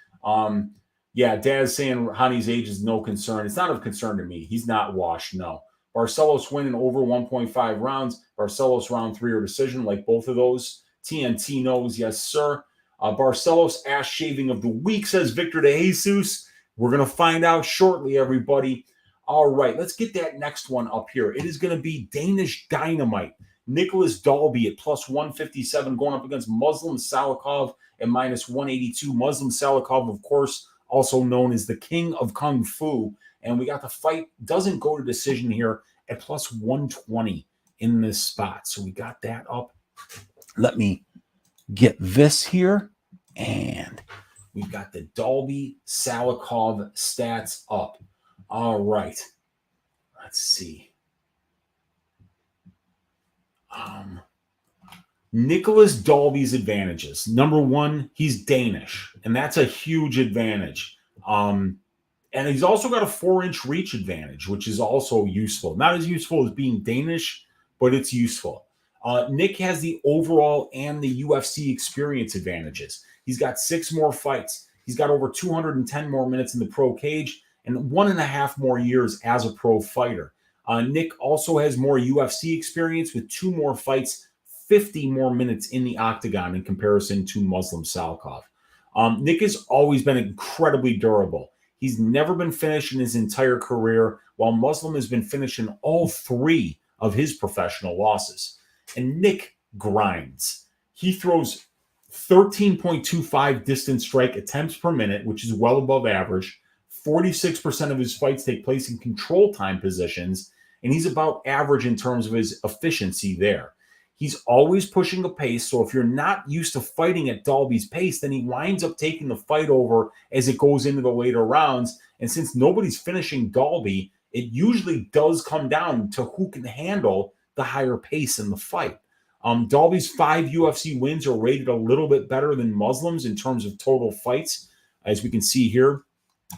Speaker 1: Dad's saying Hani's age is no concern. It's not of concern to me. He's not washed, no. Barcelos winning over 1.5 rounds. Barcelos round 3 or decision, like both of those. TNT knows, yes, sir. Barcelos ass shaving of the week, says Victor de Jesus. We're going to find out shortly, everybody. All right, let's get that next one up here. It is going to be Danish Dynamite. Nicolas Dalby at plus 157 going up against Muslim Salikhov at minus 182. Muslim Salikhov, of course, also known as the King of Kung Fu. And we got the fight, doesn't go to decision here, at plus 120 in this spot. So we got that up. Let me get this here. And we've got the Dalby Salikhov stats up. All right. Let's see. Nicolas Dalby's advantages. Number one, he's Danish, and that's a huge advantage. And he's also got a 4-inch reach advantage, which is also useful. Not as useful as being Danish, but it's useful. Nick has the overall and the UFC experience advantages. He's got 6 more fights. He's got over 210 more minutes in the pro cage and 1.5 more years as a pro fighter. Nick also has more UFC experience with 2 more fights, 50 more minutes in the octagon in comparison to Muslim Salikhov. Nick has always been incredibly durable. He's never been finished in his entire career, while Muslim has been finished in all 3 of his professional losses. And Nick grinds. He throws 13.25 distance strike attempts per minute, which is well above average. 46% of his fights take place in control time positions, and he's about average in terms of his efficiency there. He's always pushing a pace, so if you're not used to fighting at Dalby's pace, then he winds up taking the fight over as it goes into the later rounds. And since nobody's finishing Dalby, it usually does come down to who can handle the higher pace in the fight. Dalby's 5 UFC wins are rated a little bit better than Muslim's in terms of total fights, as we can see here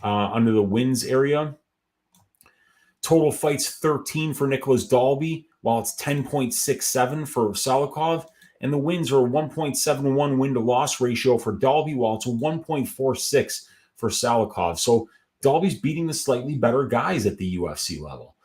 Speaker 1: under the wins area. Total fights 13 for Nicolas Dalby, while it's 10.67 for Salikhov. And the wins are a 1.71 win-to-loss ratio for Dalby, while it's a 1.46 for Salikhov. So Dalby's beating the slightly better guys at the UFC level.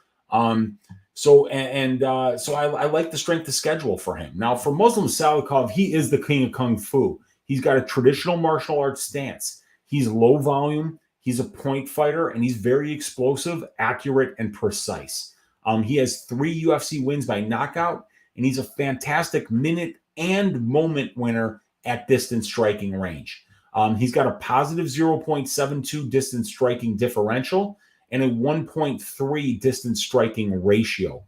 Speaker 1: So I like the strength of schedule for him. Now, for Muslim Salikhov, he is the king of Kung Fu. He's got a traditional martial arts stance. He's low volume. He's a point fighter, and he's very explosive, accurate, and precise. He has 3 UFC wins by knockout, and he's a fantastic minute and moment winner at distance striking range. He's got a positive 0.72 distance striking differential, and a 1.3 distance striking ratio.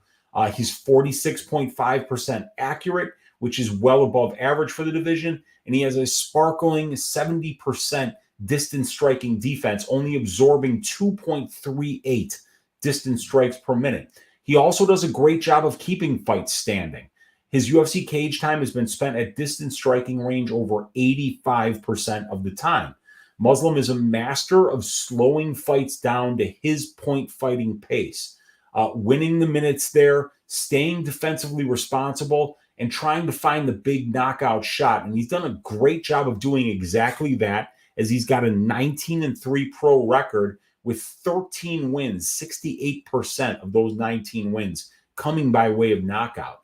Speaker 1: He's 46.5% accurate, which is well above average for the division, and he has a sparkling 70% distance striking defense, only absorbing 2.38 distance strikes per minute. He also does a great job of keeping fights standing. His UFC cage time has been spent at distance striking range over 85% of the time. Muslim is a master of slowing fights down to his point fighting pace, winning the minutes there, staying defensively responsible, and trying to find the big knockout shot. And he's done a great job of doing exactly that, as he's got a 19-3 pro record with 13 wins, 68% of those 19 wins coming by way of knockout.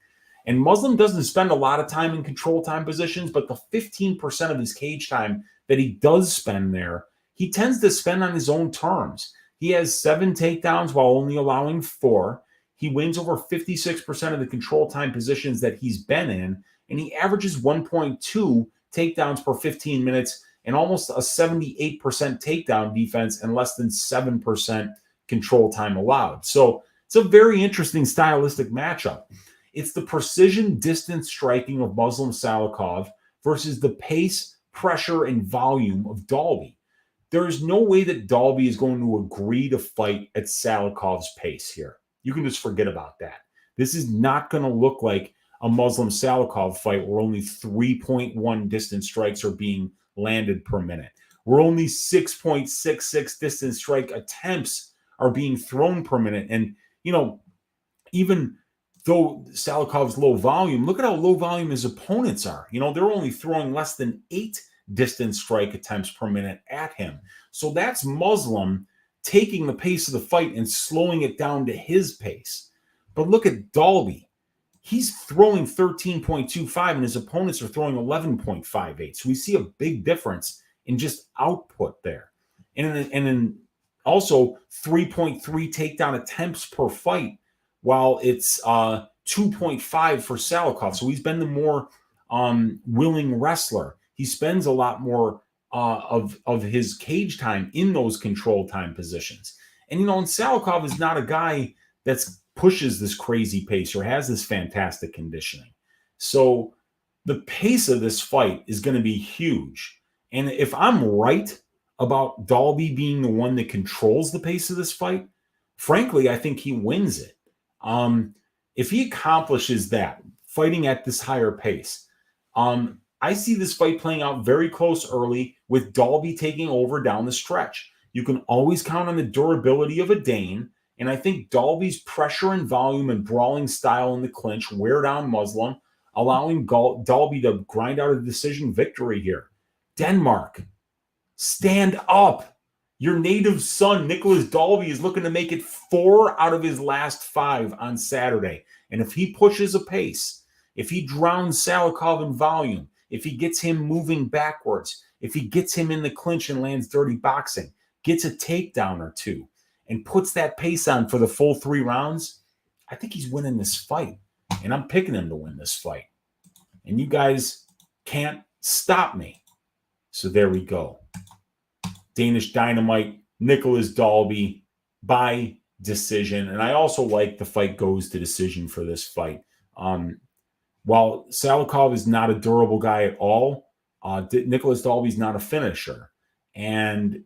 Speaker 1: And Muslim doesn't spend a lot of time in control time positions, but the 15% of his cage time that he does spend there, he tends to spend on his own terms. He has 7 takedowns while only allowing 4. He wins over 56% of the control time positions that he's been in, and he averages 1.2 takedowns per 15 minutes and almost a 78% takedown defense and less than 7% control time allowed. So it's a very interesting stylistic matchup. It's the precision distance striking of Muslim Salikhov versus the pace, pressure, and volume of Dalby. There is no way that Dalby is going to agree to fight at Salikhov's pace here. You can just forget about that. This is not going to look like a Muslim Salikhov fight where only 3.1 distance strikes are being landed per minute, where only 6.66 distance strike attempts are being thrown per minute. And, even though Salikhov's low volume, look at how low volume his opponents are. They're only throwing less than 8 distance strike attempts per minute at him. So that's Muslim taking the pace of the fight and slowing it down to his pace. But look at Dalby. He's throwing 13.25 and his opponents are throwing 11.58. So we see a big difference in just output there. And then also 3.3 takedown attempts per fight, while it's 2.5 for Salikhov. So he's been the more willing wrestler. He spends a lot more of his cage time in those control time positions. And, and Salikhov is not a guy that's pushes this crazy pace or has this fantastic conditioning. So the pace of this fight is going to be huge. And if I'm right about Dalby being the one that controls the pace of this fight, frankly, I think he wins it. If he accomplishes that, fighting at this higher pace, I see this fight playing out very close early with Dalby taking over down the stretch. You can always count on the durability of a Dane, and I think Dalby's pressure and volume and brawling style in the clinch wear down Muslim, allowing Dalby to grind out a decision victory here. Denmark, stand up. Your native son, Nicolas Dalby, is looking to make it 4 out of his last 5 on Saturday. And if he pushes a pace, if he drowns Salikhov in volume, if he gets him moving backwards, if he gets him in the clinch and lands dirty boxing, gets a takedown or 2, and puts that pace on for the full 3 rounds, I think he's winning this fight. And I'm picking him to win this fight. And you guys can't stop me. So there we go. Danish Dynamite, Nicolas Dalby by decision. And I also like the fight goes to decision for this fight. While Salikhov is not a durable guy at all, Nicolas Dalby's not a finisher. And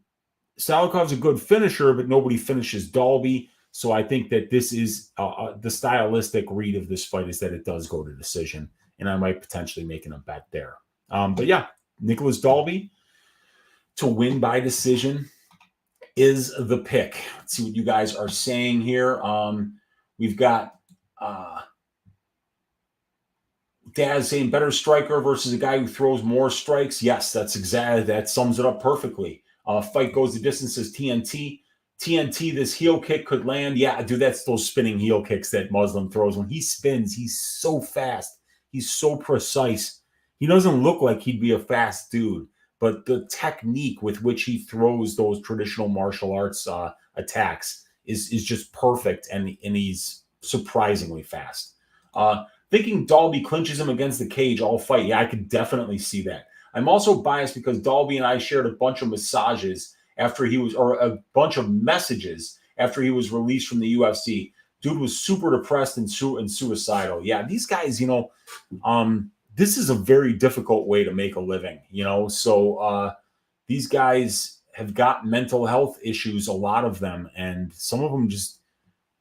Speaker 1: Salikhov's a good finisher, but nobody finishes Dalby. So I think that this is the stylistic read of this fight is that it does go to decision. And I might potentially making a bet there. But yeah, Nicolas Dalby to win by decision is the pick. Let's see what you guys are saying here. We've got Daz saying better striker versus a guy who throws more strikes. Yes, that sums it up perfectly. Fight goes the distance as TNT. TNT, this heel kick could land. Yeah, dude, that's those spinning heel kicks that Muslim throws. When he spins, he's so fast. He's so precise. He doesn't look like he'd be a fast dude, but the technique with which he throws those traditional martial arts attacks is just perfect, and he's surprisingly fast. Thinking Dalby clinches him against the cage all fight. Yeah, I could definitely see that. I'm also biased because Dalby and I shared a bunch of massages or a bunch of messages after he was released from the UFC. Dude was super depressed and suicidal. Yeah, these guys, this is a very difficult way to make a living, So these guys have got mental health issues, a lot of them, and some of them just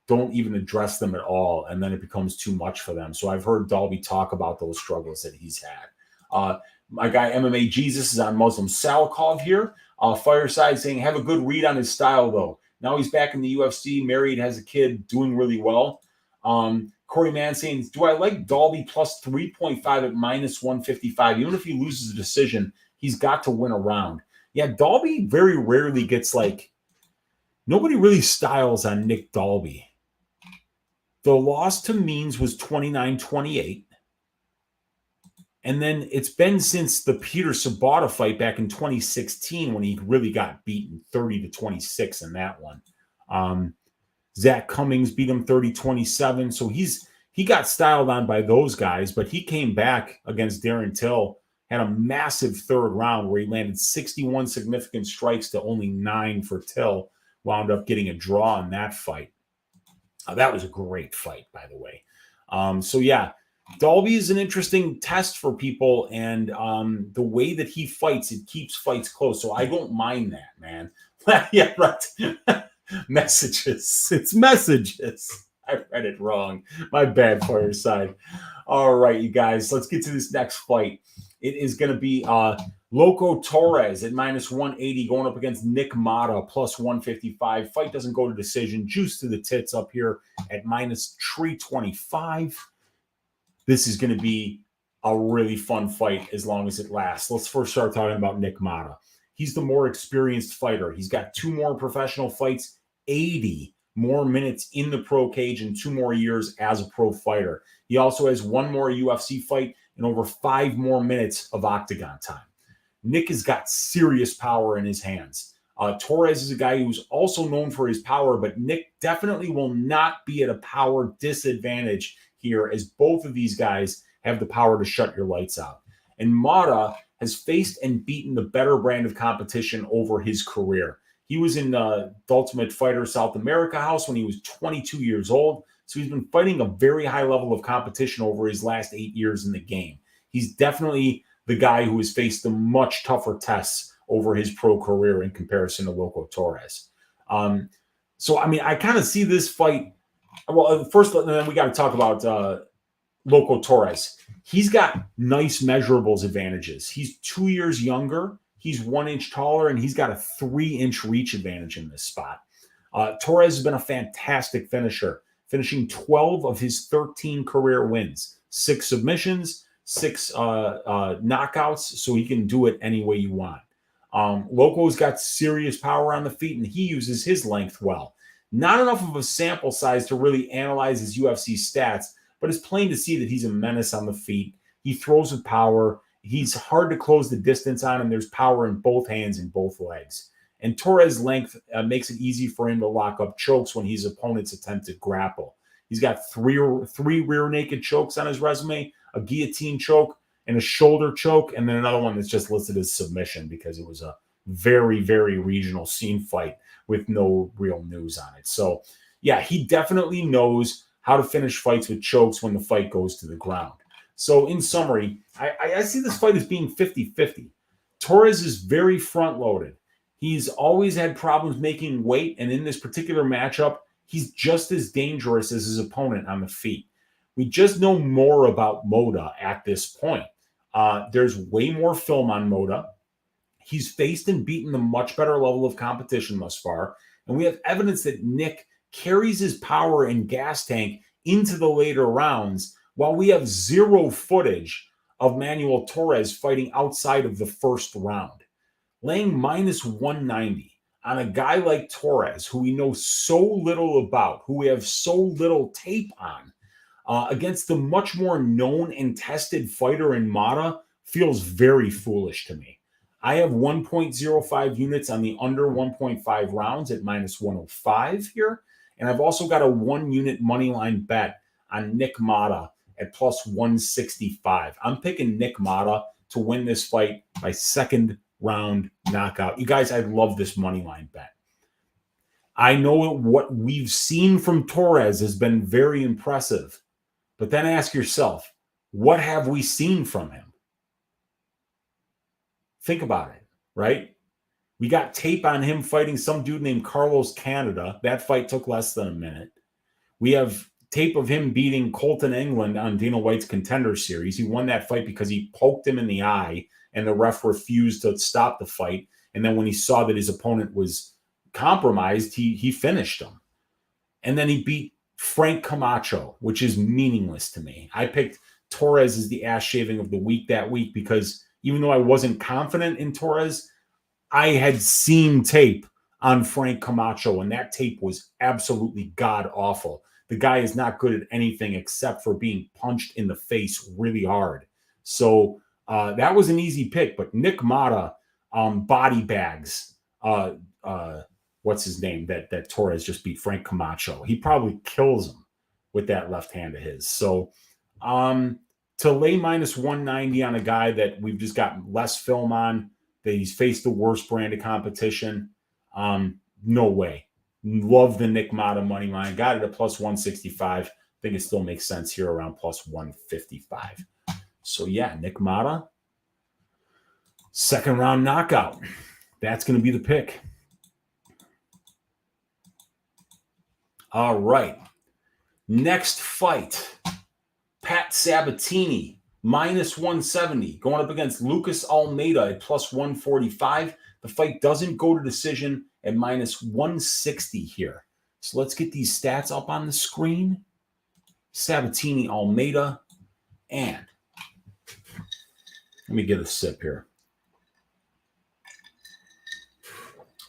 Speaker 1: don't even address them at all, and then it becomes too much for them. So I've heard Dalby talk about those struggles that he's had. My guy MMA Jesus is on Muslim Salikhov here. Fireside saying, have a good read on his style, though. Now he's back in the UFC, married, has a kid, doing really well. Corey Mann saying, do I like Dalby plus 3.5 at minus 155? Even if he loses a decision, he's got to win a round. Yeah, Dalby very rarely gets nobody really styles on Nick Dalby. The loss to Means was 29-28. And then it's been since the Peter Sabata fight back in 2016 when he really got beaten 30-26 in that one. Zach Cummings beat him 30-27. So he got styled on by those guys, but he came back against Darren Till, had a massive third round where he landed 61 significant strikes to only 9 for Till, wound up getting a draw in that fight. That was a great fight, by the way. So yeah, Dalby is an interesting test for people, and the way that he fights, it keeps fights close. So I don't mind that, man. Yeah, right. Messages. It's messages. I read it wrong. My bad, Fireside. All right, you guys, let's get to this next fight. It is going to be Loco Torres at minus 180 going up against Nick Mata plus 155. Fight doesn't go to decision. Juice to the tits up here at minus 325. This is going to be a really fun fight as long as it lasts. Let's first start talking about Nick Mata. He's the more experienced fighter. He's got 2 more professional fights, 80 more minutes in the pro cage, and 2 more years as a pro fighter. He also has 1 more UFC fight and over 5 more minutes of octagon time. Nick has got serious power in his hands. Torres is a guy who's also known for his power, but Nick definitely will not be at a power disadvantage here, as both of these guys have the power to shut your lights out. And Mata has faced and beaten the better brand of competition over his career. He was in the Ultimate Fighter South America house when he was 22 years old. So he's been fighting a very high level of competition over his last 8 years in the game. He's definitely the guy who has faced the much tougher tests over his pro career in comparison to Loco Torres. So, I mean, I kind of see this fight. Well, first, then we got to talk about Loco Torres. He's got nice measurables advantages. He's 2 years younger. He's 1 inch taller, and he's got a 3-inch reach advantage in this spot. Torres has been a fantastic finisher, finishing 12 of his 13 career wins, 6 submissions, 6 knockouts, so he can do it any way you want. Loco's got serious power on the feet, and he uses his length well. Not enough of a sample size to really analyze his UFC stats, but it's plain to see that he's a menace on the feet. He throws with power. He's hard to close the distance on, and there's power in both hands and both legs. And Torres' length makes it easy for him to lock up chokes when his opponents attempt to grapple. He's got three rear naked chokes on his resume, a guillotine choke, and a shoulder choke, and then another one that's just listed as submission because it was a very, very regional scene fight with no real news on it. So, yeah, he definitely knows how to finish fights with chokes when the fight goes to the ground. So, in summary, I see this fight as being 50-50. Torres is very front-loaded. He's always had problems making weight, and in this particular matchup, he's just as dangerous as his opponent on the feet. We just know more about Moda at this point. There's way more film on Moda. He's faced and beaten a much better level of competition thus far, and we have evidence that Nick carries his power and gas tank into the later rounds, while we have 0 footage of Manuel Torres fighting outside of the first round. Laying minus 190 on a guy like Torres, who we know so little about, who we have so little tape on, against the much more known and tested fighter in Mata, feels very foolish to me. I have 1.05 units on the under 1.5 rounds at minus 105 here. And I've also got a 1 unit money line bet on Nick Mata at plus 165. I'm picking Nick Mata to win this fight by second round knockout. You guys, I love this money line bet. I know what we've seen from Torres has been very impressive. But then ask yourself, what have we seen from him? Think about it, right? We got tape on him fighting some dude named Carlos Canada. That fight took less than a minute. We have tape of him beating Colton England on Dana White's Contender Series. He won that fight because he poked him in the eye and the ref refused to stop the fight. And then when he saw that his opponent was compromised, he finished him. And then he beat Frank Camacho, which is meaningless to me. I picked Torres as the ass shaving of the week that week because even though I wasn't confident in Torres, I had seen tape on Frank Camacho, and that tape was absolutely god-awful. The guy is not good at anything except for being punched in the face really hard. So that was an easy pick, but Nick Mata body bags. What's his name? That Torres just beat Frank Camacho. He probably kills him with that left hand of his. So to lay minus 190 on a guy that we've just got less film on, that he's faced the worst brand of competition, no way. Love the Nick Mata money line. Got it at plus 165. I think it still makes sense here around plus 155. So yeah, Nick Mata, second round knockout. That's going to be the pick. All right. Next fight, Pat Sabatini, minus 170, going up against Lucas Almeida at plus 145. The fight doesn't go to decision at minus 160 here. So let's get these stats up on the screen. Sabatini, Almeida, and let me get a sip here.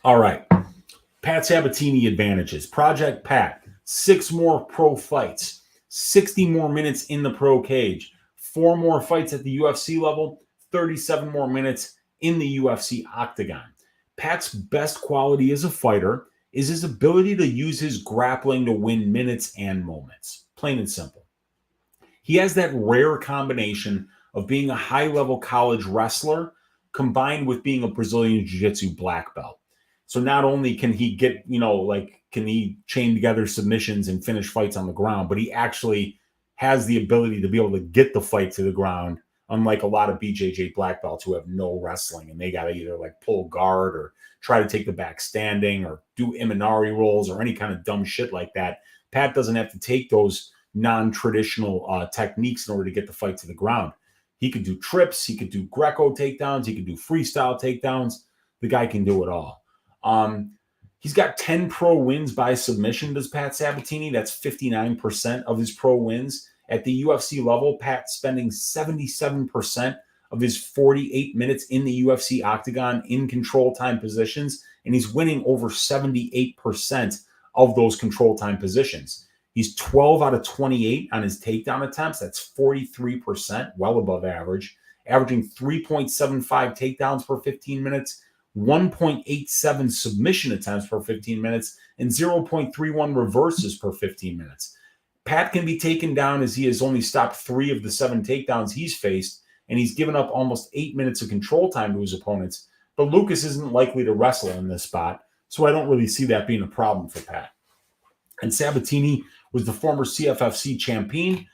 Speaker 1: All right. Pat Sabatini advantages. Project Pat, 6 more pro fights, 60 more minutes in the pro cage, 4 more fights at the UFC level, 37 more minutes in the UFC octagon. Pat's best quality as a fighter is his ability to use his grappling to win minutes and moments. Plain and simple. He has that rare combination of being a high-level college wrestler combined with being a Brazilian Jiu-Jitsu black belt. So not only can he get, can he chain together submissions and finish fights on the ground, but he actually has the ability to be able to get the fight to the ground, unlike a lot of BJJ black belts who have no wrestling and they got to either pull guard or try to take the back standing or do Imanari rolls or any kind of dumb shit like that. Pat doesn't have to take those non-traditional techniques in order to get the fight to the ground. He could do trips. He could do Greco takedowns. He could do freestyle takedowns. The guy can do it all. He's got 10 pro wins by submission, does Pat Sabatini. That's 59% of his pro wins. At the UFC level, Pat's spending 77% of his 48 minutes in the UFC octagon in control time positions, and he's winning over 78% of those control time positions. He's 12 out of 28 on his takedown attempts. That's 43%, well above average, averaging 3.75 takedowns per 15 minutes, 1.87 submission attempts per 15 minutes, and 0.31 reverses per 15 minutes. Pat can be taken down as he has only stopped 3 of the 7 takedowns he's faced, and he's given up almost 8 minutes of control time to his opponents. But Lucas isn't likely to wrestle in this spot, so I don't really see that being a problem for Pat. And Sabatini was the former CFFC champion.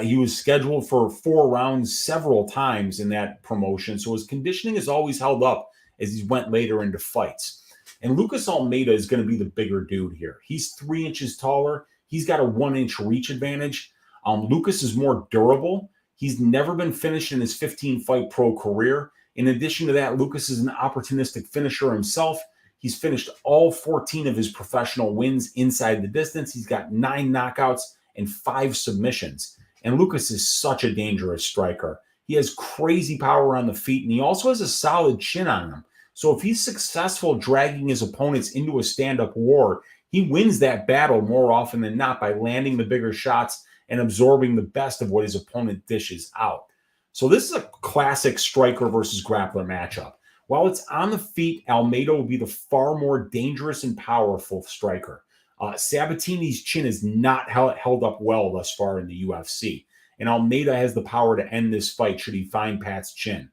Speaker 1: He was scheduled for 4 rounds several times in that promotion, so his conditioning is always held up as he went later into fights. And Lucas Almeida is going to be the bigger dude here. He's 3 inches taller. He's got a 1-inch reach advantage. Lucas is more durable. He's never been finished in his 15-fight pro career. In addition to that, Lucas is an opportunistic finisher himself. He's finished all 14 of his professional wins inside the distance. He's got 9 knockouts and 5 submissions. And Lucas is such a dangerous striker. He has crazy power on the feet, and he also has a solid chin on him. So if he's successful dragging his opponents into a stand-up war, he wins that battle more often than not by landing the bigger shots and absorbing the best of what his opponent dishes out. So this is a classic striker versus grappler matchup. While it's on the feet, Almeida will be the far more dangerous and powerful striker. Sabatini's chin is not held up well thus far in the UFC. And Almeida has the power to end this fight should he find Pat's chin.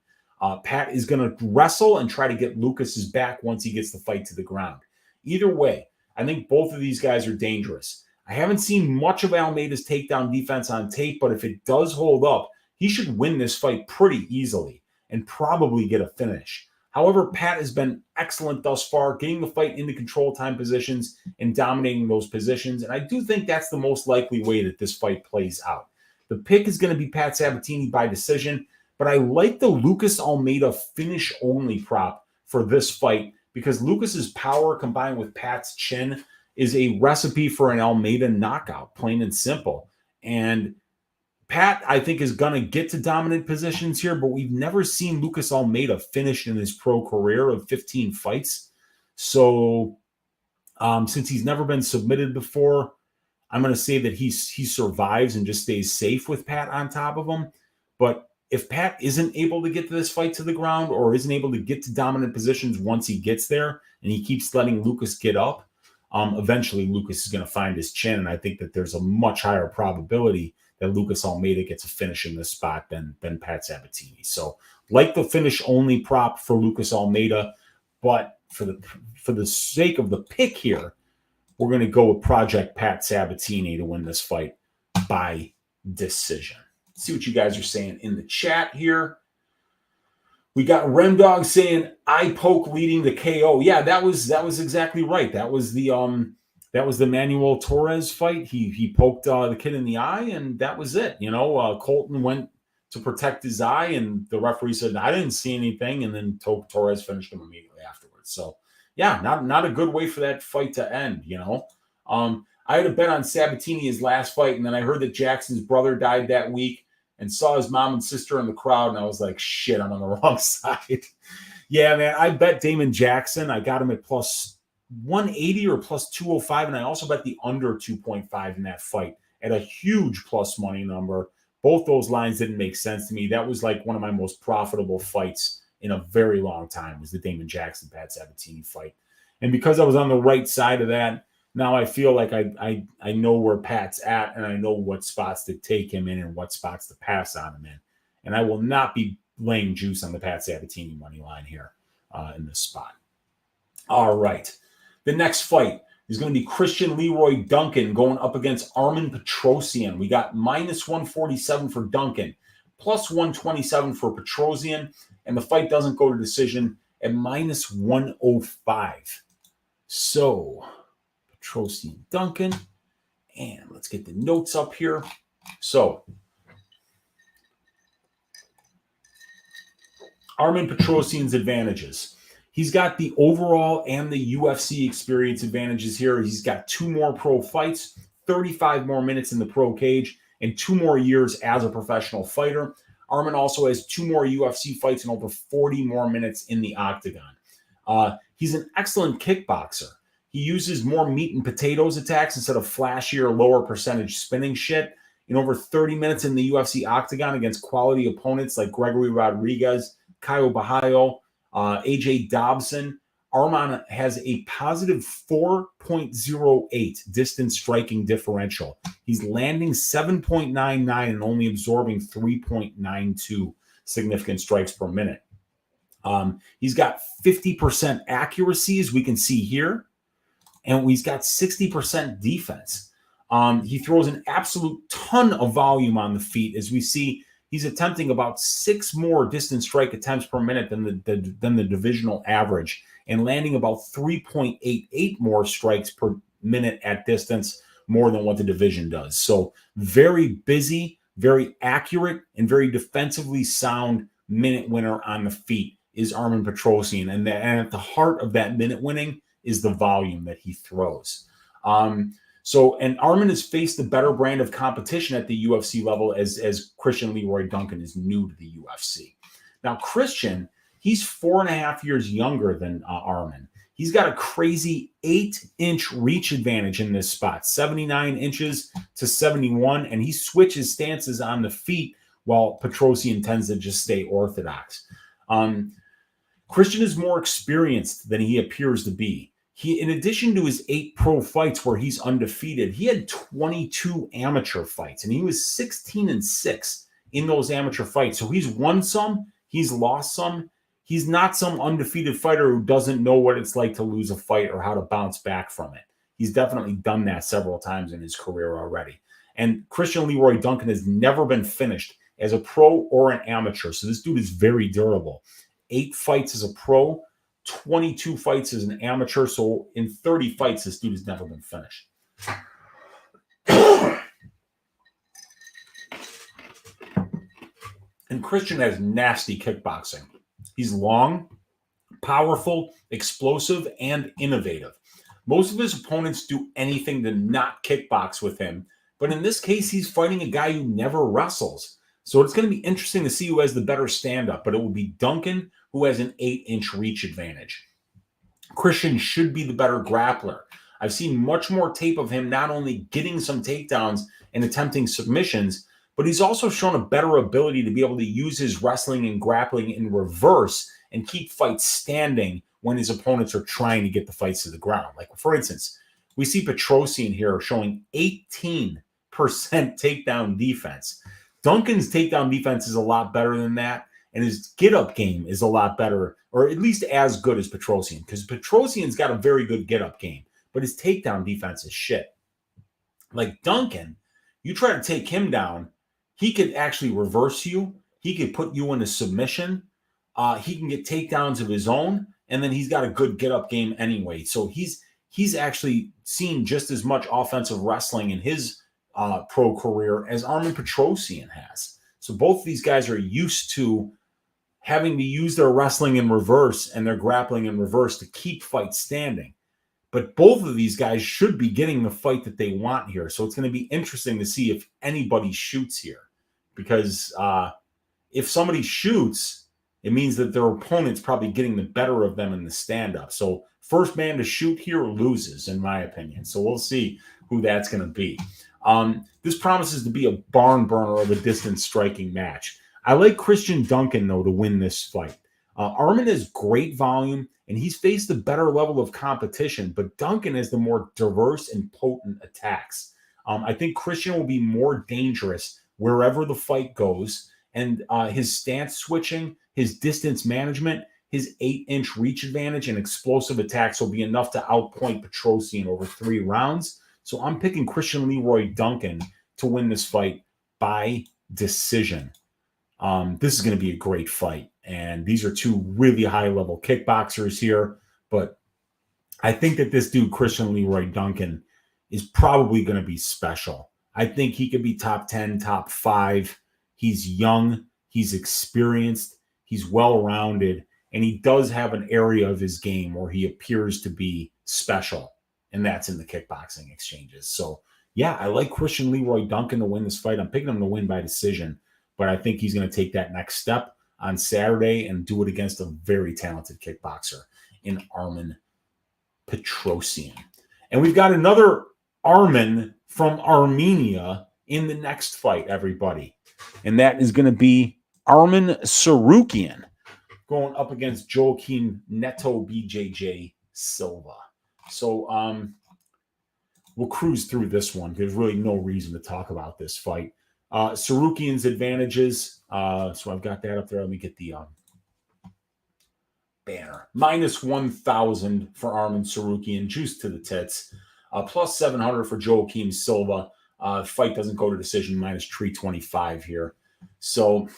Speaker 1: Pat is going to wrestle and try to get Lucas's back once he gets the fight to the ground. Either way, I think both of these guys are dangerous. I haven't seen much of Almeida's takedown defense on tape, but if it does hold up, he should win this fight pretty easily and probably get a finish. However, Pat has been excellent thus far, getting the fight into control time positions and dominating those positions. And I do think that's the most likely way that this fight plays out. The pick is going to be Pat Sabatini by decision, but I like the Lucas Almeida finish-only prop for this fight because Lucas's power combined with Pat's chin is a recipe for an Almeida knockout, plain and simple. And Pat, I think, is going to get to dominant positions here, but we've never seen Lucas Almeida finish in his pro career of 15 fights. So since he's never been submitted before, I'm going to say that he survives and just stays safe with Pat on top of him. But if Pat isn't able to get to this fight to the ground or isn't able to get to dominant positions once he gets there and he keeps letting Lucas get up, eventually Lucas is going to find his chin. And I think that there's a much higher probability that Lucas Almeida gets a finish in this spot than Pat Sabatini. So like the finish only prop for Lucas Almeida, but for the sake of the pick here, we're going to go with Project Pat Sabatini to win this fight by decision. Let's see what you guys are saying in the chat here. We got Remdog saying eye poke leading the KO. Yeah, that was exactly right. That was the Manuel Torres fight. He poked the kid in the eye, and that was it. Colton went to protect his eye, and the referee said, I didn't see anything, and then Torres finished him immediately afterwards. So, yeah, not a good way for that fight to end, I had a bet on Sabatini his last fight, and then I heard that Jackson's brother died that week and saw his mom and sister in the crowd, and I was like, shit, I'm on the wrong side. Yeah, man, I bet Damon Jackson. I got him at plus 180 or plus 205, and I also bet the under 2.5 in that fight at a huge plus money number. Both those lines didn't make sense to me. That was like one of my most profitable fights in a very long time, was the Damon Jackson Pat Sabatini fight. And because I was on the right side of that, now I feel like I know where Pat's at, and I know what spots to take him in and what spots to pass on him in. And I will not be laying juice on the Pat Sabatini money line here in this spot. All right. The next fight is going to be Christian Leroy Duncan going up against Armen Petrosyan. We got minus 147 for Duncan, plus 127 for Petrosyan, and the fight doesn't go to decision at minus 105. So, Petrosyan Duncan, and let's get the notes up here. So, Armen Petrosyan's advantages. He's got the overall and the UFC experience advantages here. He's got 2 more pro fights, 35 more minutes in the pro cage, and 2 more years as a professional fighter. Armen also has 2 more UFC fights and over 40 more minutes in the octagon. He's an excellent kickboxer. He uses more meat and potatoes attacks instead of flashier, lower percentage spinning shit. In over 30 minutes in the UFC octagon against quality opponents like Gregory Rodriguez, Caio Bahayo, AJ Dobson, Armen has a positive 4.08 distance striking differential. He's landing 7.99 and only absorbing 3.92 significant strikes per minute. He's got 50% accuracy, as we can see here, and he's got 60% defense. He throws an absolute ton of volume on the feet, as we see. He's attempting about 6 more distance strike attempts per minute than the divisional average, and landing about 3.88 more strikes per minute at distance, more than what the division does. So very busy, very accurate, and very defensively sound minute winner on the feet is Armen Petrosyan. And at the heart of that minute winning is the volume that he throws. And Armen has faced a better brand of competition at the UFC level as Christian Leroy Duncan is new to the UFC. Now, Christian, he's 4.5 years younger than Armen. He's got a crazy 8-inch reach advantage in this spot, 79 inches to 71, and he switches stances on the feet while Petrosyan tends to just stay orthodox. Christian is more experienced than he appears to be. He, in addition to his 8 pro fights where he's undefeated, he had 22 amateur fights, and he was 16-6 in those amateur fights. So he's won some, he's lost some. He's not some undefeated fighter who doesn't know what it's like to lose a fight or how to bounce back from it. He's definitely done that several times in his career already. And Christian Leroy Duncan has never been finished as a pro or an amateur. So this dude is very durable. 8 fights as a pro, 22 fights as an amateur. So in 30 fights, this dude has never been finished. And Christian has nasty kickboxing. He's long, powerful, explosive, and innovative. Most of his opponents do anything to not kickbox with him. But in this case, he's fighting a guy who never wrestles. So it's going to be interesting to see who has the better stand-up. But it will be Duncan, who has an 8-inch reach advantage. Christian should be the better grappler. I've seen much more tape of him not only getting some takedowns and attempting submissions, but he's also shown a better ability to be able to use his wrestling and grappling in reverse and keep fights standing when his opponents are trying to get the fights to the ground. Like, for instance, we see Petrosian here showing 18% takedown defense. Duncan's takedown defense is a lot better than that, and his get-up game is a lot better, or at least as good as Petrosian, because Petrosian's got a very good get-up game, but his takedown defense is shit. Like Duncan, you try to take him down, he could actually reverse you. He could put you in a submission. He can get takedowns of his own, and then he's got a good get-up game anyway. So he's actually seen just as much offensive wrestling in his pro career as Armen Petrosian has. So both of these guys are used to having to use their wrestling in reverse and their grappling in reverse to keep fights standing. But both of these guys should be getting the fight that they want here. So it's going to be interesting to see if anybody shoots here. Because if somebody shoots, it means that their opponent's probably getting the better of them in the stand-up. So first man to shoot here loses, in my opinion. So we'll see who that's going to be. This promises to be a barn burner of a distance striking match. I like Christian Duncan, though, to win this fight. Armen has great volume, and he's faced a better level of competition, but Duncan has the more diverse and potent attacks. I think Christian will be more dangerous wherever the fight goes, and his stance switching, his distance management, his 8-inch reach advantage, and explosive attacks will be enough to outpoint Petrosian over 3 rounds. So I'm picking Christian Leroy Duncan to win this fight by decision. This is going to be a great fight. And these are 2 really high-level kickboxers here. But I think that this dude, Christian Leroy Duncan, is probably going to be special. I think he could be top 10, top 5. He's young. He's experienced. He's well-rounded. And he does have an area of his game where he appears to be special. And that's in the kickboxing exchanges. So, yeah, I like Christian Leroy Duncan to win this fight. I'm picking him to win by decision. But I think he's going to take that next step on Saturday and do it against a very talented kickboxer in Armen Petrosian. And we've got another Armen from Armenia in the next fight, everybody. And that is going to be Armen Tsarukyan going up against Joaquin Neto BJJ Silva. So we'll cruise through this one. There's really no reason to talk about this fight. Tsarukyan's advantages. So I've got that up there. Let me get the banner. Minus 1,000 for Armen Tsarukyan, juice to the tits. Plus 700 for Joaquin Silva. Fight doesn't go to decision, minus 325 here. So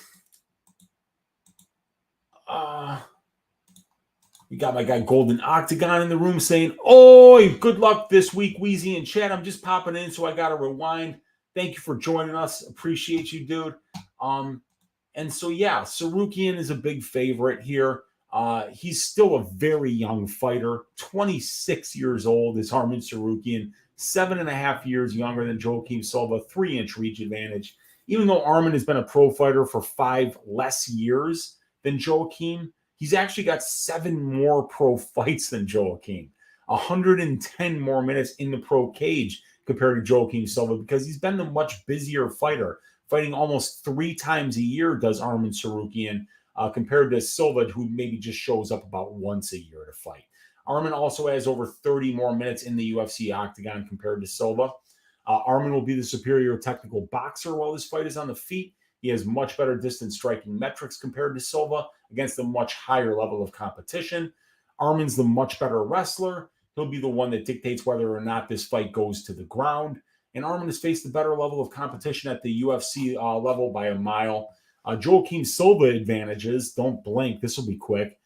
Speaker 1: we got my guy Golden Octagon in the room saying, "Oi, good luck this week, Weezy and Chad. I'm just popping in, so I got to rewind. Thank you for joining us. Appreciate you, dude." And so, yeah, Tsarukyan is a big favorite here. He's still a very young fighter. 26 years old is Armen Tsarukyan. 7.5 years younger than Joaquin Silva. 3-inch reach advantage. Even though Armen has been a pro fighter for 5 less years than Joaquin, he's actually got 7 more pro fights than Joaquin. 110 more minutes in the pro cage compared to Joaquin Silva, because he's been a much busier fighter, fighting almost 3 times a year does Armen Tsarukyan, compared to Silva, who maybe just shows up about once a year to fight. Armen also has over 30 more minutes in the UFC octagon compared to Silva. Armen will be the superior technical boxer while this fight is on the feet. He has much better distance striking metrics compared to Silva against a much higher level of competition. Armen's the much better wrestler. He'll be the one that dictates whether or not this fight goes to the ground. And Arman has faced a better level of competition at the UFC level by a mile. Joaquim Silva advantages. Don't blink. This will be quick.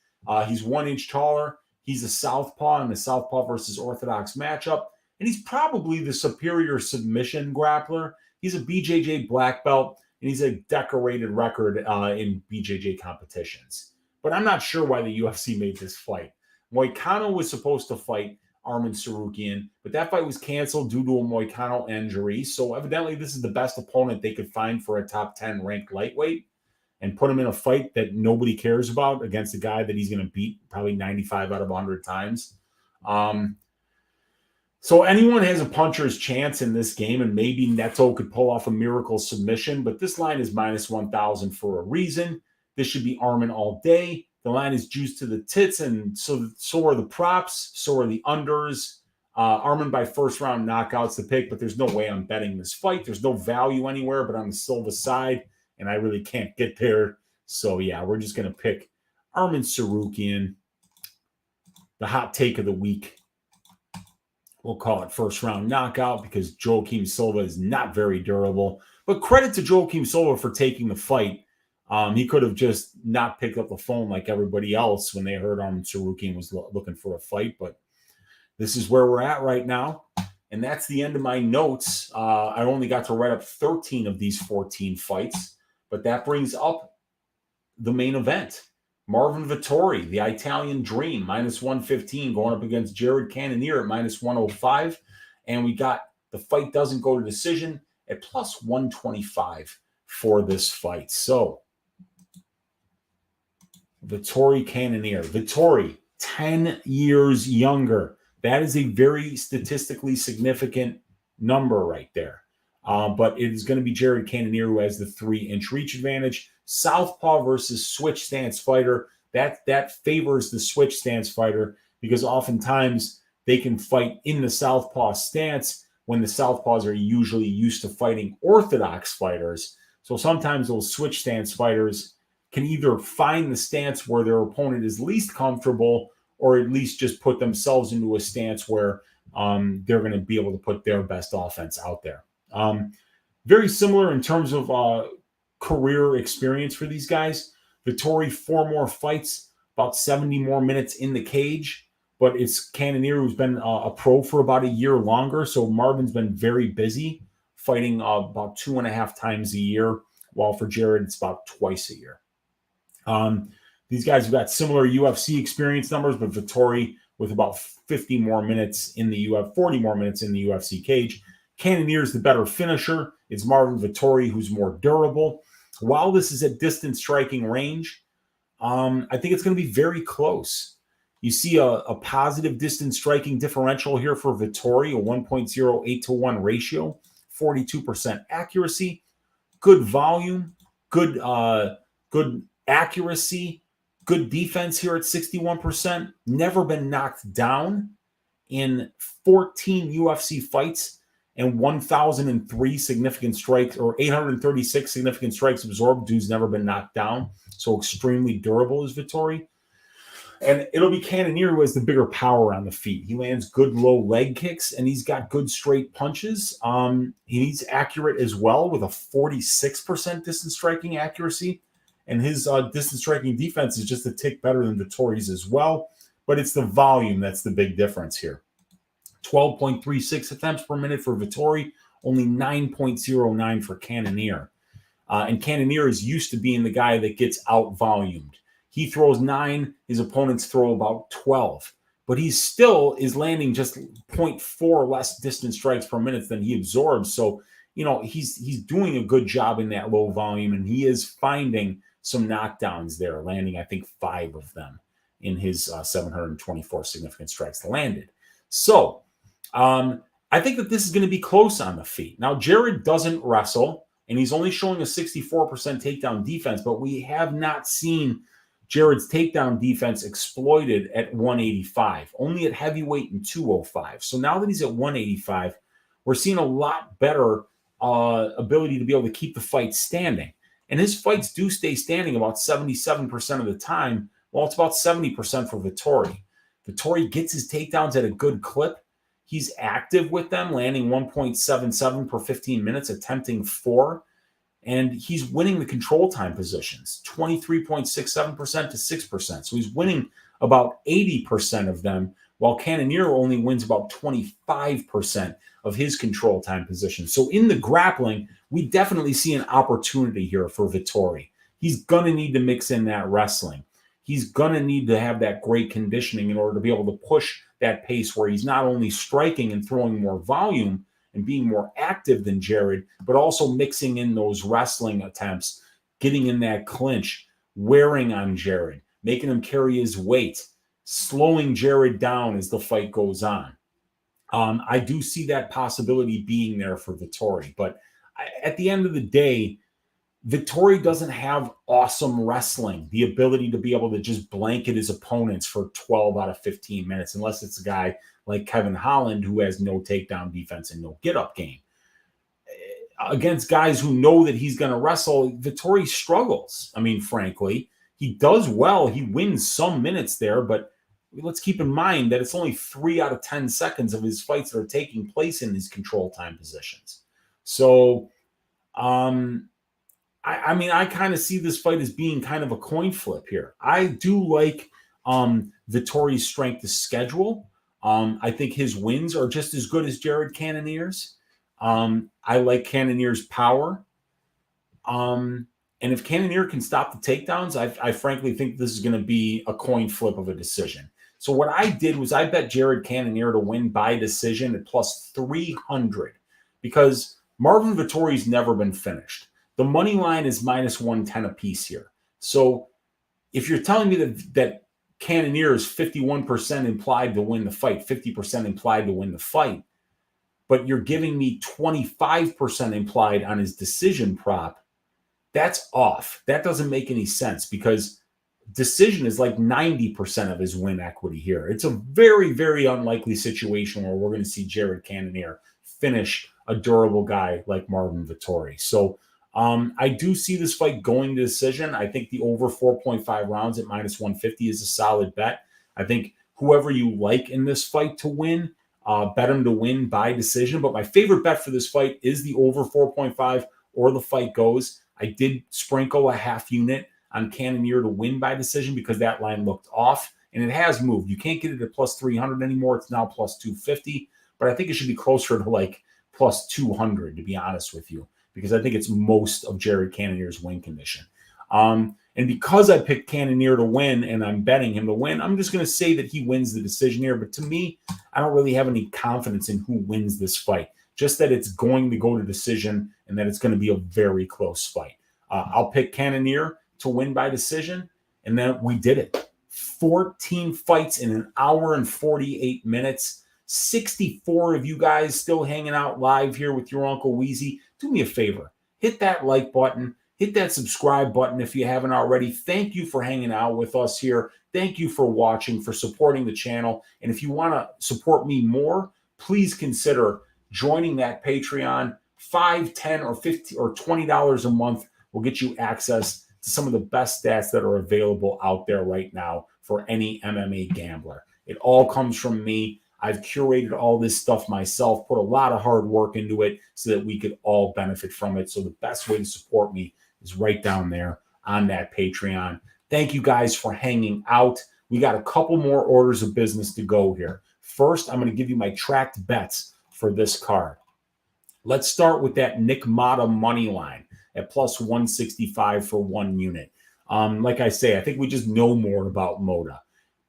Speaker 1: He's 1 inch taller. He's a southpaw in the southpaw versus orthodox matchup. And he's probably the superior submission grappler. He's a BJJ black belt, and he's a decorated record in BJJ competitions. But I'm not sure why the UFC made this fight. Moicano was supposed to fight Arman Tsarukyan, but that fight was canceled due to a Moicano injury. So evidently this is the best opponent they could find for a top 10 ranked lightweight and put him in a fight that nobody cares about against a guy that he's going to beat probably 95 out of 100 times. So anyone has a puncher's chance in this game, and maybe Neto could pull off a miracle submission, but this line is minus 1,000 for a reason. This should be Arman all day. The line is juiced to the tits, and so are the props, so are the unders. Arman by first round knockouts the pick, but there's no way I'm betting this fight. There's no value anywhere but on the Silva side, and I really can't get there. So, yeah, we're just going to pick Arman Tsarukyan, the hot take of the week. We'll call it first round knockout because Joaquim Silva is not very durable. But credit to Joaquim Silva for taking the fight. He could have just not picked up the phone like everybody else when they heard Arman Tsarukyan was looking for a fight. But this is where we're at right now. And that's the end of my notes. I only got to write up 13 of these 14 fights. But that brings up the main event. Marvin Vettori, the Italian Dream, minus 115, going up against Jared Cannonier at minus 105. And we got the fight doesn't go to decision at plus 125 for this fight. So, Vettori Cannonier. Vettori, 10 years younger. That is a very statistically significant number right there. But it is going to be Jared Cannonier who has the 3-inch reach advantage. Southpaw versus switch stance fighter. That favors the switch stance fighter because oftentimes they can fight in the southpaw stance when the southpaws are usually used to fighting orthodox fighters. So sometimes those switch stance fighters can either find the stance where their opponent is least comfortable or at least just put themselves into a stance where they're going to be able to put their best offense out there. Very similar in terms of career experience for these guys. Vettori, 4 more fights, about 70 more minutes in the cage, but it's Cannonier who's been a pro for about a year longer. So Marvin's been very busy fighting about 2.5 times a year, while for Jared, it's about twice a year. These guys have got similar UFC experience numbers, but Vettori with about 50 more minutes in the 40 more minutes in the UFC cage. Cannonier is the better finisher. It's Marvin Vettori who's more durable. While this is at distance striking range, I think it's going to be very close. You see a positive distance striking differential here for Vettori, a 1.08 to 1 ratio, 42% accuracy, good volume, good accuracy, good defense here at 61%. Never been knocked down in 14 UFC fights and 1,003 significant strikes or 836 significant strikes absorbed. Dude's never been knocked down. So extremely durable is Vettori. And it'll be Cannonier who has the bigger power on the feet. He lands good low leg kicks, and he's got good straight punches. He's accurate as well with a 46% distance striking accuracy. And his distance striking defense is just a tick better than Vettori's as well. But it's the volume that's the big difference here. 12.36 attempts per minute for Vettori, only 9.09 for Cannonier. And Cannonier is used to being the guy that gets out-volumed. He throws 9, his opponents throw about 12. But he still is landing just 0.4 less distance strikes per minute than he absorbs. So, he's doing a good job in that low volume, and he is finding some knockdowns there, landing, I think, 5 of them in his 724 significant strikes landed. So, I think that this is going to be close on the feet. Now, Jared doesn't wrestle, and he's only showing a 64% takedown defense, but we have not seen Jared's takedown defense exploited at 185, only at heavyweight and 205. So now that he's at 185, we're seeing a lot better ability to be able to keep the fight standing. And his fights do stay standing about 77% of the time, while it's about 70% for Vettori. Vettori gets his takedowns at a good clip. He's active with them, landing 1.77 per 15 minutes, attempting 4. And he's winning the control time positions, 23.67% to 6%. So he's winning about 80% of them, while Cannonier only wins about 25% of his control time positions. So in the grappling, we definitely see an opportunity here for Vettori. He's going to need to mix in that wrestling. He's going to need to have that great conditioning in order to be able to push that pace where he's not only striking and throwing more volume and being more active than Jared, but also mixing in those wrestling attempts, getting in that clinch, wearing on Jared, making him carry his weight, slowing Jared down as the fight goes on. I do see that possibility being there for Vettori, but at the end of the day, Vettori doesn't have awesome wrestling, the ability to be able to just blanket his opponents for 12 out of 15 minutes, unless it's a guy like Kevin Holland who has no takedown defense and no get-up game. Against guys who know that he's going to wrestle, Vettori struggles. I mean, frankly, he does well. He wins some minutes there, but let's keep in mind that it's only 3 out of 10 seconds of his fights that are taking place in these control time positions. So, I mean, I kind of see this fight as being kind of a coin flip here. I do like Vettori's strength of schedule. I think his wins are just as good as Jared Cannonier's. I like Cannonier's power. And if Cannonier can stop the takedowns, I frankly think this is going to be a coin flip of a decision. So what I did was I bet Jared Cannonier to win by decision at plus 300 because Marvin Vettori's never been finished. The money line is minus 110 apiece here. So if you're telling me that Cannonier is 51% implied to win the fight, 50% implied to win the fight, but you're giving me 25% implied on his decision prop, that's off. That doesn't make any sense because decision is like 90% of his win equity here. It's a very, very unlikely situation where we're going to see Jared Cannonier finish a durable guy like Marvin Vettori. So I do see this fight going to decision. I think the over 4.5 rounds at minus 150 is a solid bet. I think whoever you like in this fight to win, bet him to win by decision. But my favorite bet for this fight is the over 4.5 or the fight goes. I did sprinkle a half unit on Cannonier to win by decision because that line looked off, and it has moved. You can't get it at plus 300 anymore. It's now plus 250, but I think it should be closer to like plus 200, to be honest with you, because I think it's most of Jared Cannonier's win condition. And because I picked Cannonier to win and I'm betting him to win, I'm just going to say that he wins the decision here. But to me, I don't really have any confidence in who wins this fight, just that it's going to go to decision and that it's going to be a very close fight. I'll pick Cannonier to win by decision, and then we did it. 14 fights in an hour and 48 minutes. 64 of you guys still hanging out live here with your Uncle Weezy. Do me a favor. Hit that like button. Hit that subscribe button if you haven't already. Thank you for hanging out with us here. Thank you for watching, for supporting the channel. And if you want to support me more, please consider joining that Patreon. $5, $10, or $50 or $20 a month will get you access to some of the best stats that are available out there right now for any MMA gambler. It all comes from me. I've curated all this stuff myself, put a lot of hard work into it so that we could all benefit from it. So the best way to support me is right down there on that Patreon. Thank you guys for hanging out. We got a couple more orders of business to go here. First, I'm going to give you my tracked bets for this card. Let's start with that Nick Mata money line at plus 165 for 1 unit. Like I say, I think we just know more about Mota.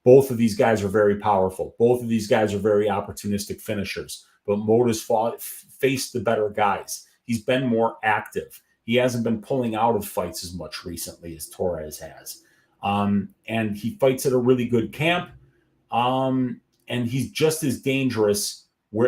Speaker 1: Both of these guys are very powerful. Both of these guys are very opportunistic finishers. But Mota's faced the better guys. He's been more active. He hasn't been pulling out of fights as much recently as Torres has. And he fights at a really good camp. And he's just as dangerous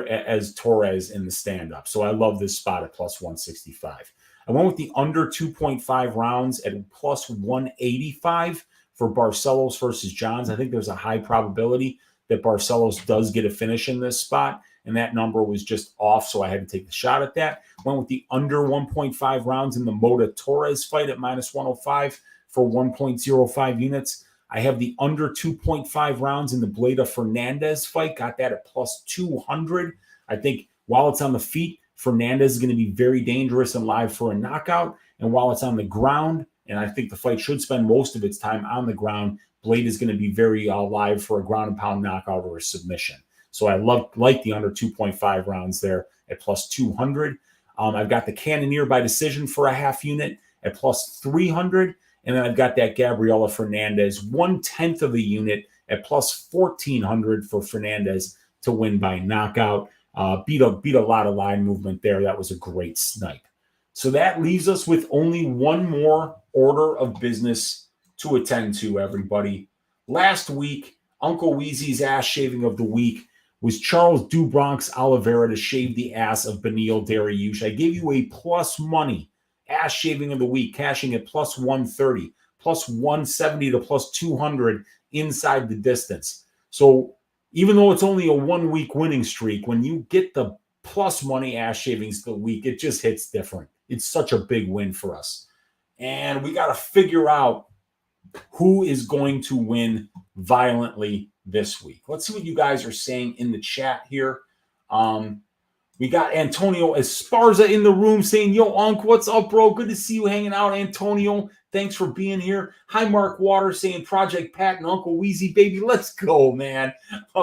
Speaker 1: as Torres in the stand-up. So I love this spot at plus 165. I went with the under 2.5 rounds at plus 185 for Barcelos versus Johns. I think there's a high probability that Barcelos does get a finish in this spot, and that number was just off, so I had to take the shot at that. Went with the under 1.5 rounds in the Mota Torres fight at minus 105 for 1.05 units. I have the under 2.5 rounds in the Bleda Fernandes fight. Got that at plus 200. I think while it's on the feet, Fernandes is going to be very dangerous and live for a knockout. And while it's on the ground, and I think the fight should spend most of its time on the ground, Blade is going to be very live for a ground and pound knockout or a submission. So I like the under 2.5 rounds there at plus 200. I've got the Cannonier by decision for a half unit at plus 300. And then I've got that Gabriella Fernandes 1/10 of a unit at plus 1,400 for Fernandes to win by knockout. Beat a lot of line movement there. That was a great snipe. So that leaves us with only one more order of business to attend to, everybody. Last week, Uncle Weezy's ass shaving of the week was Charles Dubronx Oliveira to shave the ass of Beneil Dariush. I gave you a plus money ass shaving of the week, cashing at plus 130, plus 170 to plus 200 inside the distance. So even though it's only a 1 week winning streak, when you get the plus money ass shavings of the week, it just hits different. It's such a big win for us. And we got to figure out who is going to win violently this week. Let's see what you guys are saying in the chat here. We got Antonio Esparza in the room saying, yo, Unc, what's up, bro? Good to see you hanging out, Antonio. Thanks for being here. Hi, Mark Waters saying Project Pat and Uncle Weezy, baby. Let's go, man.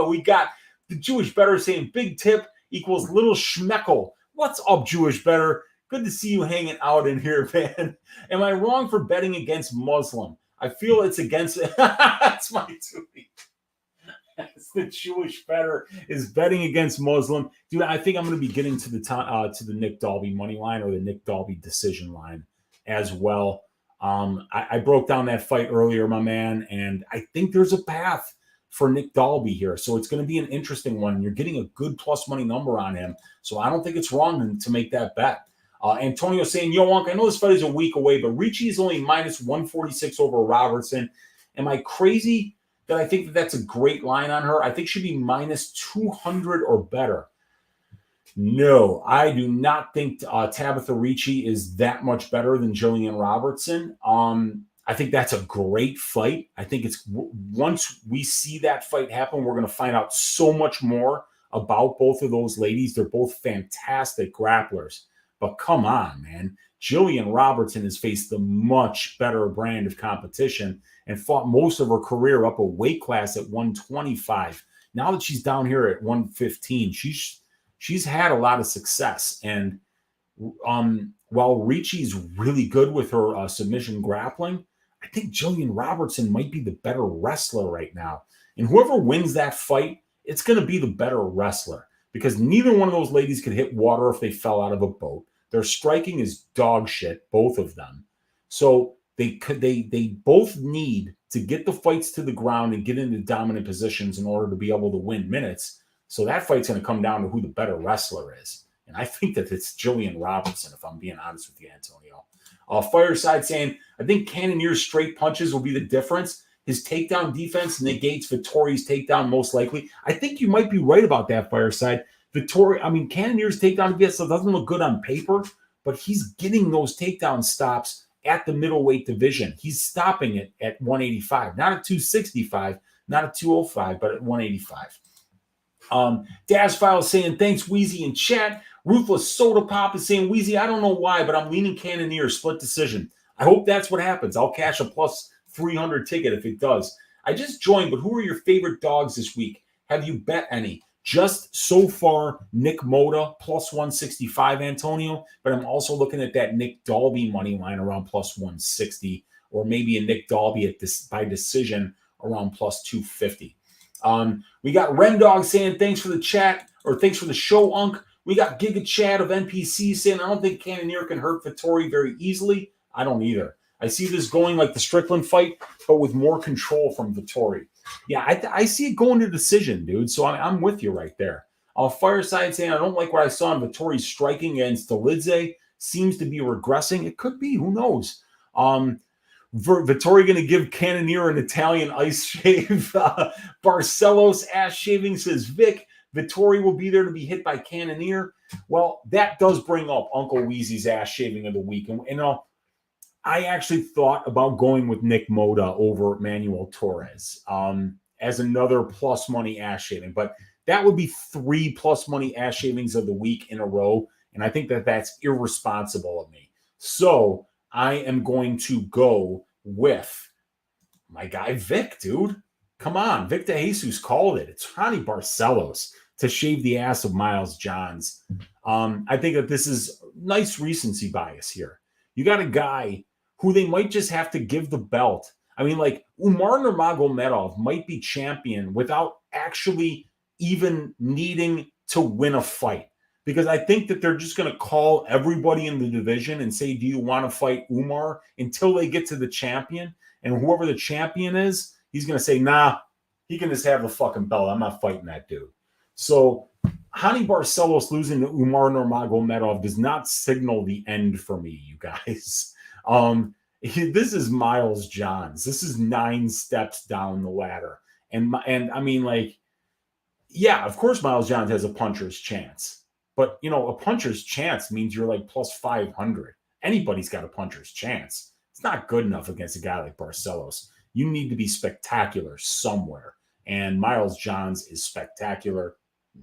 Speaker 1: We got the Jewish Better saying big tip equals little schmeckel. What's up, Jewish Better? Good to see you hanging out in here, man. Am I wrong for betting against Muslim? I feel it's against that's my tweet. That's the Jewish Better is betting against Muslim. Dude, I think I'm going to be getting to the Nick Dalby money line or the Nick Dalby decision line as well. I broke down that fight earlier, my man, and I think there's a path for Nick Dalby here. So it's going to be an interesting one. You're getting a good plus money number on him. So I don't think it's wrong to make that bet. Antonio saying, yo, Unc, I know this fight is a week away, but Ricci is only minus 146 over Robertson. Am I crazy that I think that's a great line on her? I think she'd be minus 200 or better. No, I do not think Tabitha Ricci is that much better than Jillian Robertson. I think that's a great fight. I think it's once we see that fight happen, we're going to find out so much more about both of those ladies. They're both fantastic grapplers. But come on, man. Jillian Robertson has faced a much better brand of competition and fought most of her career up a weight class at 125. Now that she's down here at 115, she's had a lot of success. And while Ricci's really good with her submission grappling, I think Jillian Robertson might be the better wrestler right now. And whoever wins that fight, it's going to be the better wrestler because neither one of those ladies could hit water if they fell out of a boat. Their striking is dog shit, both of them. So they both need to get the fights to the ground and get into dominant positions in order to be able to win minutes. So that fight's going to come down to who the better wrestler is. And I think that it's Jillian Robertson, if I'm being honest with you, Antonio. Fireside saying, I think Cannonier's straight punches will be the difference. His takedown defense negates Vettori's takedown most likely. I think you might be right about that, Fireside. Cannonier's takedown defense doesn't look good on paper, but he's getting those takedown stops at the middleweight division. He's stopping it at 185, not at 265, not at 205, but at 185. Daz File is saying, thanks, Weezy in chat. Ruthless Soda Pop is saying, Weezy, I don't know why, but I'm leaning Cannonier, split decision. I hope that's what happens. I'll cash a plus 300 ticket if it does. I just joined, but who are your favorite dogs this week? Have you bet any? Just so far, Nick Moda, plus 165, Antonio. But I'm also looking at that Nick Dalby money line around plus 160, or maybe a Nick Dalby by decision around plus 250. We got Ren Dog saying, thanks for the chat, or thanks for the show, Unc. We got Giga Chad of NPC saying, I don't think Cannonier can hurt Vettori very easily. I don't either. I see this going like the Strickland fight, but with more control from Vettori. Yeah, I see it going to decision, dude. So I'm with you right there. Fireside saying, I don't like what I saw in Vettori's striking against Dalidze. Seems to be regressing. It could be. Who knows? Vettori going to give Cannonier an Italian ice shave. Barcelos ass shaving, says Vic. Vettori will be there to be hit by Cannonier. Well, that does bring up Uncle Weezy's ass shaving of the week. And I actually thought about going with Nick Moda over Manuel Torres as another plus money ass shaving, but that would be 3 plus money ass shavings of the week in a row. And I think that that's irresponsible of me. So I am going to go with my guy Vic, dude. Come on. Vic DeJesus called it. It's Ronnie Barcelos to shave the ass of Miles Johns. I think that this is nice recency bias here. You got a guy who they might just have to give the belt. I mean, like Umar Nurmagomedov might be champion without actually even needing to win a fight. Because I think that they're just going to call everybody in the division and say, do you want to fight Umar until they get to the champion? And whoever the champion is, he's going to say, nah, he can just have the fucking belt. I'm not fighting that dude. So Ronnie Barcelos losing to Umar Nurmagomedov does not signal the end for me, you guys. This is Miles Johns. This is 9 steps down the ladder. And I mean, like, yeah, of course Miles Johns has a puncher's chance. But, you know, a puncher's chance means you're like plus 500. Anybody's got a puncher's chance. It's not good enough against a guy like Barcelos. You need to be spectacular somewhere. And Miles Johns is spectacular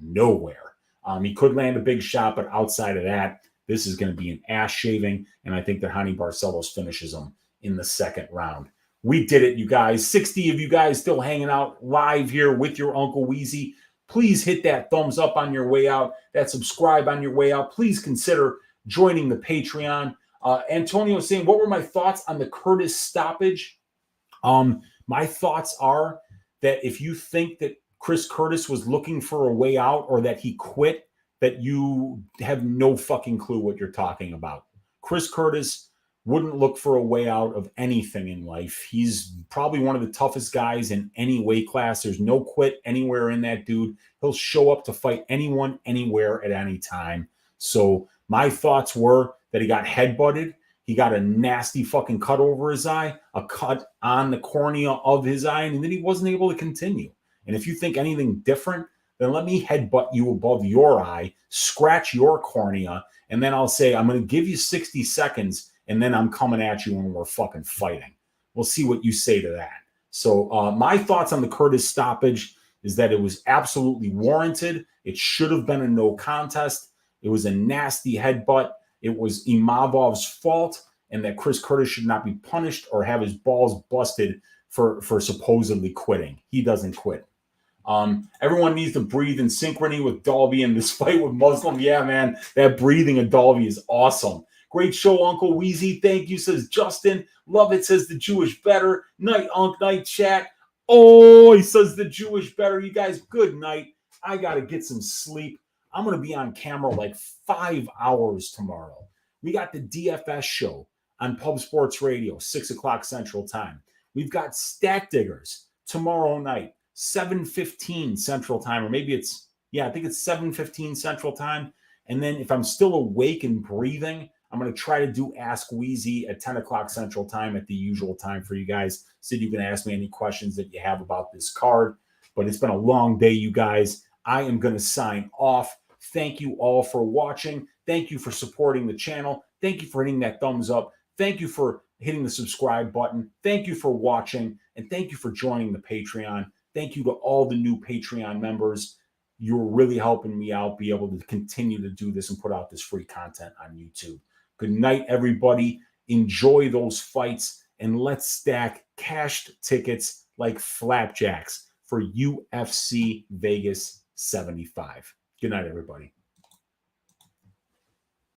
Speaker 1: nowhere. He could land a big shot, but outside of that, this is going to be an ass shaving. And I think that Ronnie Barcelos finishes him in the second round. We did it, you guys. 60 of you guys still hanging out live here with your Uncle Weezy. Please hit that thumbs up on your way out, that subscribe on your way out. Please consider joining the Patreon. Antonio saying, what were my thoughts on the Curtis stoppage? My thoughts are that if you think that Chris Curtis was looking for a way out or that he quit, that you have no fucking clue what you're talking about. Chris Curtis wouldn't look for a way out of anything in life. He's probably one of the toughest guys in any weight class. There's no quit anywhere in that dude. He'll show up to fight anyone, anywhere, at any time. So my thoughts were that he got headbutted. He got a nasty fucking cut over his eye, a cut on the cornea of his eye, and then he wasn't able to continue. And if you think anything different, then let me headbutt you above your eye, scratch your cornea, and then I'll say, I'm going to give you 60 seconds, and then I'm coming at you when we're fucking fighting. We'll see what you say to that. So my thoughts on the Curtis stoppage is that it was absolutely warranted. It should have been a no contest. It was a nasty headbutt. It was Imavov's fault, and that Chris Curtis should not be punished or have his balls busted for supposedly quitting. He doesn't quit. Everyone needs to breathe in synchrony with Dalby in this fight with Muslim. Yeah, man, that breathing of Dalby is awesome. Great show, Uncle Weezy. Thank you, says Justin. Love it, says the Jewish Better. Night, Unc, night chat. Oh, he says the Jewish Better. You guys, good night. I got to get some sleep. I'm going to be on camera like 5 hours tomorrow. We got the DFS show on Pub Sports Radio, 6 o'clock Central Time. We've got Stat Diggers tomorrow night, 7:15 Central Time, or maybe it's, I think it's 7:15 Central Time. And then if I'm still awake and breathing, I'm going to try to do Ask Weezy at 10 o'clock Central Time at the usual time for you guys, so you can ask me any questions that you have about this card. But it's been a long day, you guys. I am going to sign off. Thank you all for watching. Thank you for supporting the channel. Thank you for hitting that thumbs up. Thank you for hitting the subscribe button. Thank you for watching. And thank you for joining the Patreon. Thank you to all the new Patreon members. You're really helping me out, be able to continue to do this and put out this free content on YouTube. Good night, everybody. Enjoy those fights, and let's stack cashed tickets like flapjacks for UFC Vegas 75. Good night, everybody.